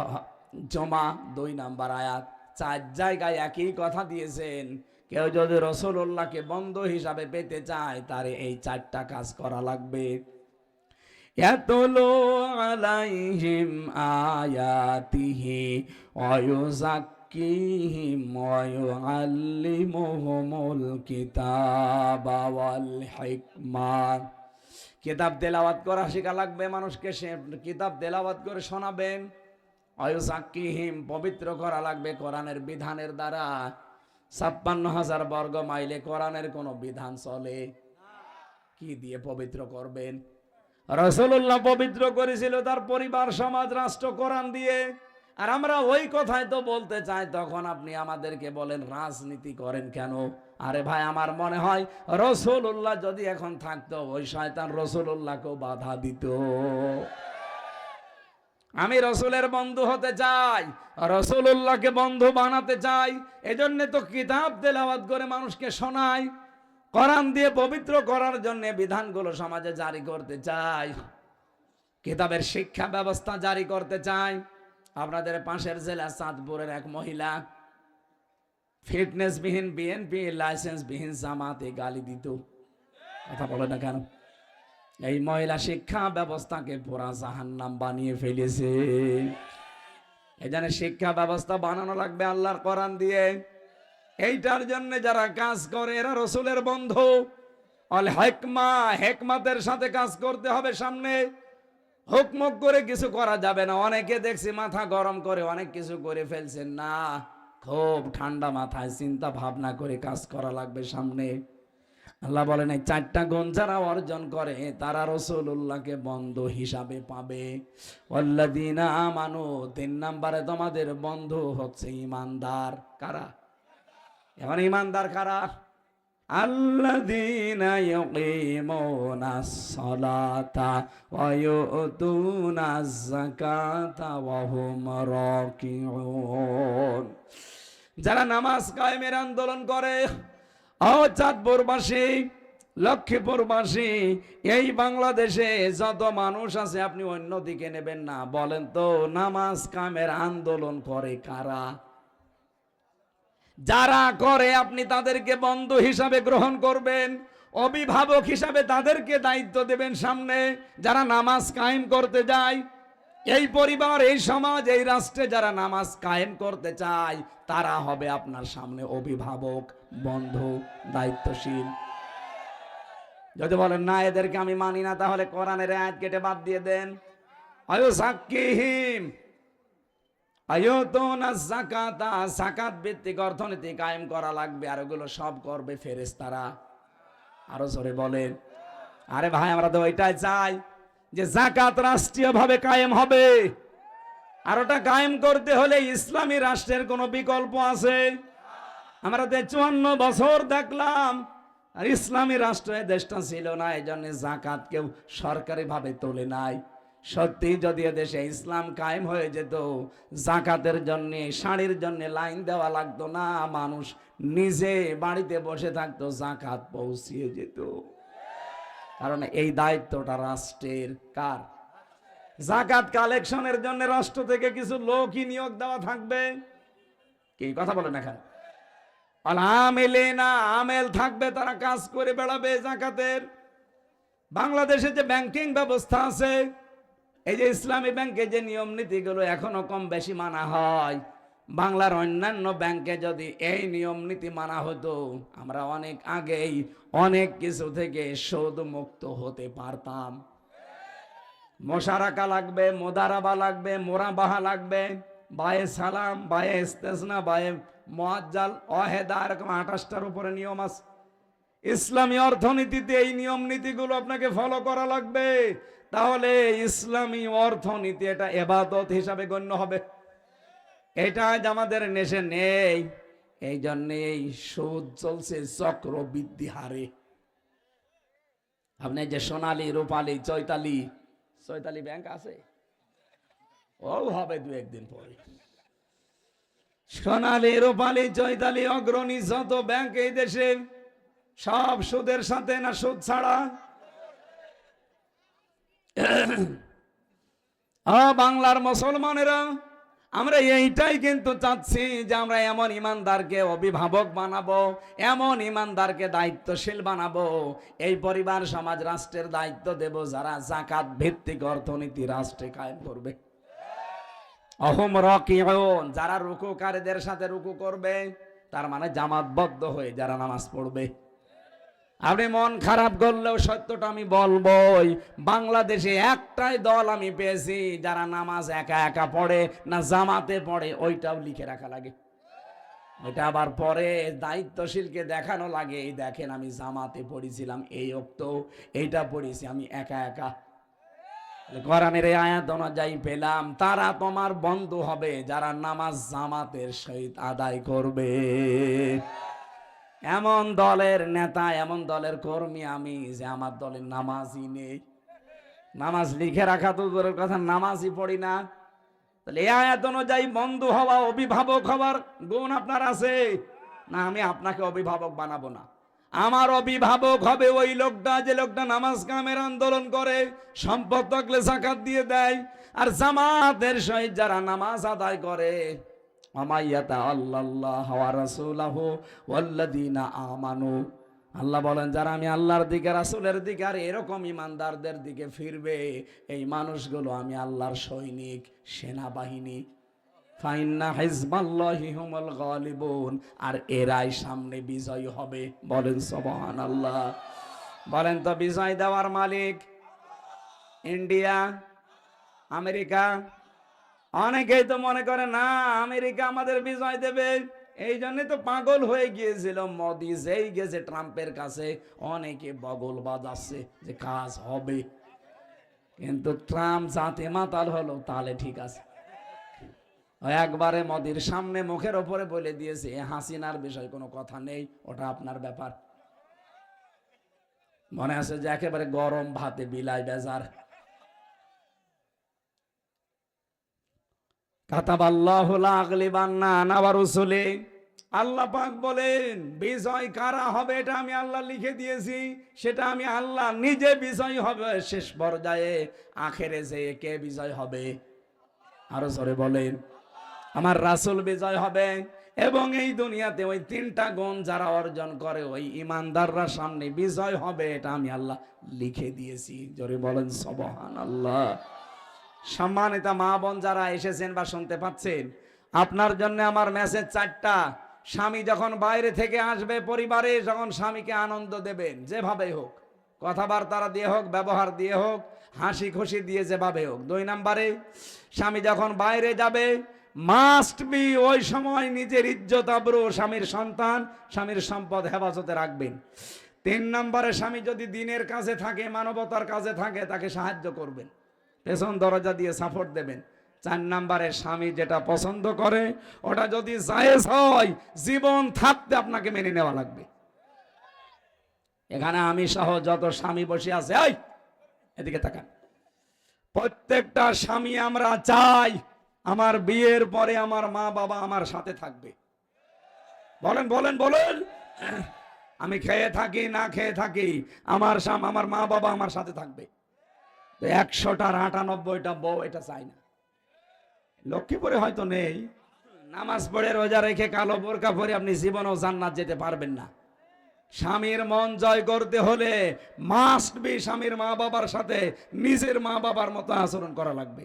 জুমা 2 নম্বর আয়াত। 4 জায়গায় একই কথা দিয়েছেন। কেউ যদি রাসূলুল্লাহকে বন্ধু হিসাবে পেতে চায়, তারে এই 4টা কাজ করা লাগবে। ইয়াতুলু আলাইহিম আয়াতিহি ওয়া ইউযাক্কিহিম ওয়া ইউআল্লিমুহুমুল কিতাবা ওয়াল হিকমা। কিতাব তেলাওয়াত করা শেখা লাগবে মানুষকে, সে কিতাব তেলাওয়াত করে শোনাবেন। ওয়া ইউযাক্কিহিম, পবিত্র করা লাগবে কোরআনের বিধানের দ্বারা। 56,000 বর্গ মাইলে কোরআনের কোন বিধান চলে? কি দিয়ে পবিত্র করবেন? রাসূলুল্লাহ পবিত্র করেছিল তার পরিবার, সমাজ, রাষ্ট্র কোরআন দিয়ে। আর আমরা ওই কথাই তো বলতে চাই, তখন আপনি আমাদেরকে বলেন রাজনীতি করেন কেন? আরে ভাই, আমার মনে হয় রাসূলুল্লাহ যদি এখন থাকতো, ওই শয়তান রাসূলুল্লাহকেও বাধা দিত। আমি রাসূলের বন্ধু হতে চাই, রাসূলুল্লাহকে বন্ধু বানাতে চাই। এজন্য তো কিতাব তেলাওয়াত করে মানুষকে শোনাই, কোরআন দিয়ে পবিত্র করার জন্য বিধানগুলো সমাজে জারি করতে চাই, কিতাবের শিক্ষা ব্যবস্থা জারি করতে চাই। আপনাদের পাশের জেলা চাঁদপুরের এক মহিলা ফিটনেসবিহীন বিএনপি, লাইসেন্সবিহীন জামাতে গালি দিত। কথা বলে না কেন? এই মহিলা শিক্ষা ব্যবস্থাকে পুরা জাহান্নাম বানিয়ে ফেলেছে। এই জন্য শিক্ষা ব্যবস্থা বানানো লাগবে আল্লাহর কোরআন দিয়ে। এইটার জন্য যারা কাজ করে এরা রাসূলের বন্ধু। আল হিকমা, হিকমতের সাথে কাজ করতে হবে। সামনে হুকমুক করে কিছু করা যাবে না। অনেকে দেখছি মাথা গরম করে অনেক কিছু করে ফেলছেন না, খুব ঠান্ডা মাথায় চিন্তা ভাবনা করে কাজ করা লাগবে সামনে। আল্লাহ বলেন এই 4টা গুণ যারা অর্জন করে তারা রাসূলুল্লাহকে বন্ধু হিসাবে পাবে। ওয়াল্লাযীনা আমানু, 3 নম্বরে তোমাদের বন্ধু হচ্ছে ঈমানদার। কারা? এখন ঈমানদার কারা? আল্লাযীনা ইউকিমুনাস সালাতা ওয়া ইউতুনাজ যাকাতা ওয়া হুম রাকিউন। যারা নামাজ কায়েমের আন্দোলন করে। ও চাঁদপুরবাসী, লক্ষ্মীপুরবাসী, এই বাংলাদেশে যত মানুষ আছে আপনি অন্যদিকে নেবেন না। বলেন তো নামাজ কায়েমের আন্দোলন করে কারা? যারা করে আপনি তাদেরকে বন্ধু হিসাবে গ্রহণ করবেন, অভিভাবক হিসাবে তাদেরকে দায়িত্ব দেবেন সামনে। যারা নামাজ কায়েম করতে যায়, এই পরিবার, এই সমাজ, এই রাষ্ট্রে যারা নামাজ কায়েম করতে চায়, তারা হবে আপনার সামনে অভিভাবক, বন্ধু, দায়িত্বশীল। যদি বলেন না এদেরকে আমি মানি না, তাহলে কোরআনের আয়াত কেটে বাদ দিয়ে দেন। আয়ুযাক্কিহিম আয়ুতুনাজ যাকাতা, যাকাত ভিত্তিক অর্থনীতি কায়েম করা লাগবে। আর ওগুলো সব করবে ফেরেশতারা। আরো জোরে বলেন। আরে ভাই, আমরা তো ওইটাই চাই যে যাকাত রাষ্ট্রীয়ভাবে কায়েম হবে। আর ওটা কায়েম করতে হলে ইসলামী রাষ্ট্রের কোনো বিকল্প আছে? আমরা 54 বছর দেখলাম আর ইসলামী রাষ্ট্র এই দেশটা ছিল না, এই জন্য জাকাত কেউ সরকারি ভাবে তোলে নাই। সত্যি যদি দেশে ইসলাম কায়েম হয়ে যেত, জাকাতের জন্য শাড়ির জন্য লাইন দেওয়া লাগতো না, মানুষ নিজে বাড়িতে বসে থাকতো, জাকাত পৌঁছিয়ে যেত। কারণ এই দায়িত্বটা রাষ্ট্রের। কার? জাকাত কালেকশনের জন্য রাষ্ট্র থেকে কিছু লোকই নিয়োগ দেওয়া থাকবে। কি কথা বলেন এখানে? আমেল থাকবে, তারা কাজ করে বেড়াবে জাকাতের। বাংলাদেশে যে ব্যাংকিং ব্যবস্থা আছে, এই যে ইসলামী ব্যাংকে যে নিয়ম নীতিগুলো এখনো কম বেশি মানা হয়, বাংলার অন্যান্য ব্যাংকে যদি এই নিয়ম নীতি মানা হতো, আমরা অনেক আগেই অনেক কিছু থেকে সুদ মুক্ত হতে পারতাম। মোশারাকা লাগবে, মোদারাবা লাগবে, মোরাবাহা লাগবে, বায়ে সালাম, বায়ে ইস্তেসনা, বায়ে মুআজ্জাল, ওয়াহেদা, এরকম 28টার উপরে নিয়ম আছে। ইসলামী অর্থনীতিতে এই নিয়ম নীতিগুলো আপনাকে ফলো করা লাগবে, তাহলে ইসলামী অর্থনীতি এটা ইবাদত হিসাবে গণ্য হবে। এটা আজ আমাদের দেশে নেই, এই জন্য এই সুদ চলছে চক্রবৃদ্ধি হারে। আপনি যে সোনালী, রূপালী, চৈতালি ব্যাংক আছে, ও হবে দু একদিন পরে। সোনালী, রূপালী, চৈতালি, অগ্রণী যত ব্যাংক এই দেশে, সব সুদের সাথে না সুদ ছাড়া? বাংলার মুসলমানেরা আমরা এইটাই কিন্তু চাচ্ছি যে আমরা এমন ইমানদারকে অভিভাবক বানাবো, এমন ইমানদারকে দায়িত্বশীল বানাবো, এই পরিবার সমাজ রাষ্ট্রের দায়িত্ব দেব, যারা যাকাত ভিত্তিক অর্থনীতি রাষ্ট্রে কায়েম করবে। অহম রাকিউন, যারা রুকুকারীদের সাথে রুকু করবে, তার মানে জামাতবদ্ধ হয়ে যারা নামাজ পড়বে। আপনি মন খারাপ করলেও সত্যটা আমি বলবই, বাংলাদেশে একটাই দল আমি পেয়েছি যারা নামাজ একা একা পড়ে না জামাতে পড়ে, ওইটাও লিখে রাখা লাগে। ওইটা আবার পরে দায়িত্বশীলকে দেখানো লাগে, এই দেখেন আমি জামাতে পড়েছিলাম, এই ওক্ত এইটা পড়েছি আমি একা একা। কোরআনের এই আয়াত অনুযায়ী পেলাম, তারা তোমার বন্ধু হবে যারা নামাজ জামাতের সহিত আদায় করবে। এমন দলের নেতা, এমন দলের কর্মী আমি যে আমার দলের নামাজই নেই। নামাজ লিখে রাখা তো দূরের কথা, নামাজই পড়ি না। তাহলে এই আয়াত অনুযায়ী বন্ধু হওয়া, অভিভাবক হওয়ার গুণ আপনার আছে না? আমি আপনাকে অভিভাবক বানাবো না, আমার অভিভাবক হবে ওই লোকটা যে লোকটা নামাজ কামের আন্দোলন করে, সম্পদ থাকলে যাকাত দিয়ে দেয়, আর জামাতের সহিত যারা নামাজ আদায় করে। আল্লাহ বলেন, যারা আমি আল্লাহর দিকে, রাসূলের দিকে আর এরকম ইমানদারদের দিকে ফিরবে, এই মানুষগুলো আমি আল্লাহর সৈনিক, সেনাবাহিনী। ফাইন্না হিজবাল্লাহি হুমুল গালিবুন, আর এরাই সামনে বিজয়ী হবে। বলেন সুবহানাল্লাহ। বলেন তো বিজয় দেওয়ার মালিক ইন্ডিয়া, আমেরিকা? অনেকেই তো মনে করে না আমেরিকা আমাদের বিজয় দেবে, এই জন্য তো পাগল হয়ে গিয়েছিল মোদি, যেই গেছে ট্রাম্পের কাছে অনেকে বগল বাজাচ্ছে যে কাজ হবে। কিন্তু ট্রাম্প যাতে মাতাল হলো, তাহলে ঠিক আছে। একবারে মোদির সামনে মুখের ওপরে বলে দিয়েছে হাসিনার বিষয় কোনো কথা নেই, ওটা আপনার ব্যাপার। মনে আছে যে একেবারে গরম ভাতে বিলাই বেজার। কাতাবাল্লাহু লা আগলিবান্না আনা ওয়া রুসুলি, আল্লাহ পাক বলেন বিজয় কারা হবে এটা আমি আল্লাহ লিখে দিয়েছি, সেটা আমি আল্লাহ নিজে বিজয় হবে শেষ পর্যায়ে। আখেরে যে কে বিজয় হবে? আরো জোরে বলেন, আমার রাসূল বিজয় হবে। এবং এই দুনিয়াতে ওই তিনটা গুণ যারা অর্জন করে, ওই ইমানদাররা সামনে বিজয় হবে, এটা আমি আল্লাহ লিখে দিয়েছি। জোরে বলেন সুবহানাল্লাহ। সম্মানিত মা বোন যারা এসেছেন বা শুনতে পাচ্ছেন, আপনার জন্য আমার মেসেজ 4টা। স্বামী যখন বাইরে থেকে আসবে পরিবারে, যখন স্বামীকে আনন্দ দেবেন যেভাবে হোক, কথাবার্তা দিয়ে হোক, ব্যবহার দিয়ে হোক, হাসি খুশি দিয়ে যেভাবে হোক। 2 নম্বরে, স্বামী যখন বাইরে যাবে মাস্ট বি ওই সময় নিজের ইজ্জত আবরু, স্বামীর সন্তান, স্বামীর সম্পদ হেফাজতে রাখবেন। 3 নম্বরে, স্বামী যদি দিনের কাজে থাকে, মানবতার কাজে থাকে, তাকে সাহায্য করবেন, পেছন দরজা দিয়ে সাপোর্ট দেবেন। 4 নম্বরে, স্বামী যেটা পছন্দ করে ওটা যদি জায়েজ হয়, জীবন থাকতে আপনাকে মেনে নেওয়া লাগবে। এখানে আমি সহ যত স্বামী বসে আছে, এই এদিকে তাকান, প্রত্যেকটা স্বামী আমরা চাই আমার বিয়ের পরে আমার মা বাবা আমার সাথে থাকবে। বলেন বলেন বলেন। আমি খেয়ে থাকি না খেয়ে থাকি, আমার মা বাবা আমার সাথে থাকবে। 100টার 98টা বউ এটা চাই না। লক্ষ্মীপুরে হয়তো নেই, নামাজ পড়ে রোজা রেখে কালো বোরকা পরে আপনি জীবনেও জান্নাত যেতে পারবেন না। স্বামীর মন জয় করতে হলে মাস্ট বি স্বামীর মা বাবার সাথে নিজের মা বাবার মতো আচরণ করা লাগবে।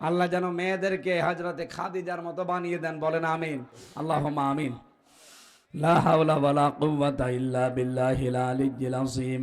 আল্লাহ যেন মেয়েদেরকে হযরতে খাদিজার মতো বানিয়ে দেন, বলেন আমিন, আল্লাহুম্মা আমিন। লা হাওলা ওয়ালা কুওয়াতা ইল্লা বিল্লাহিল আলিয়্যিল আযীম।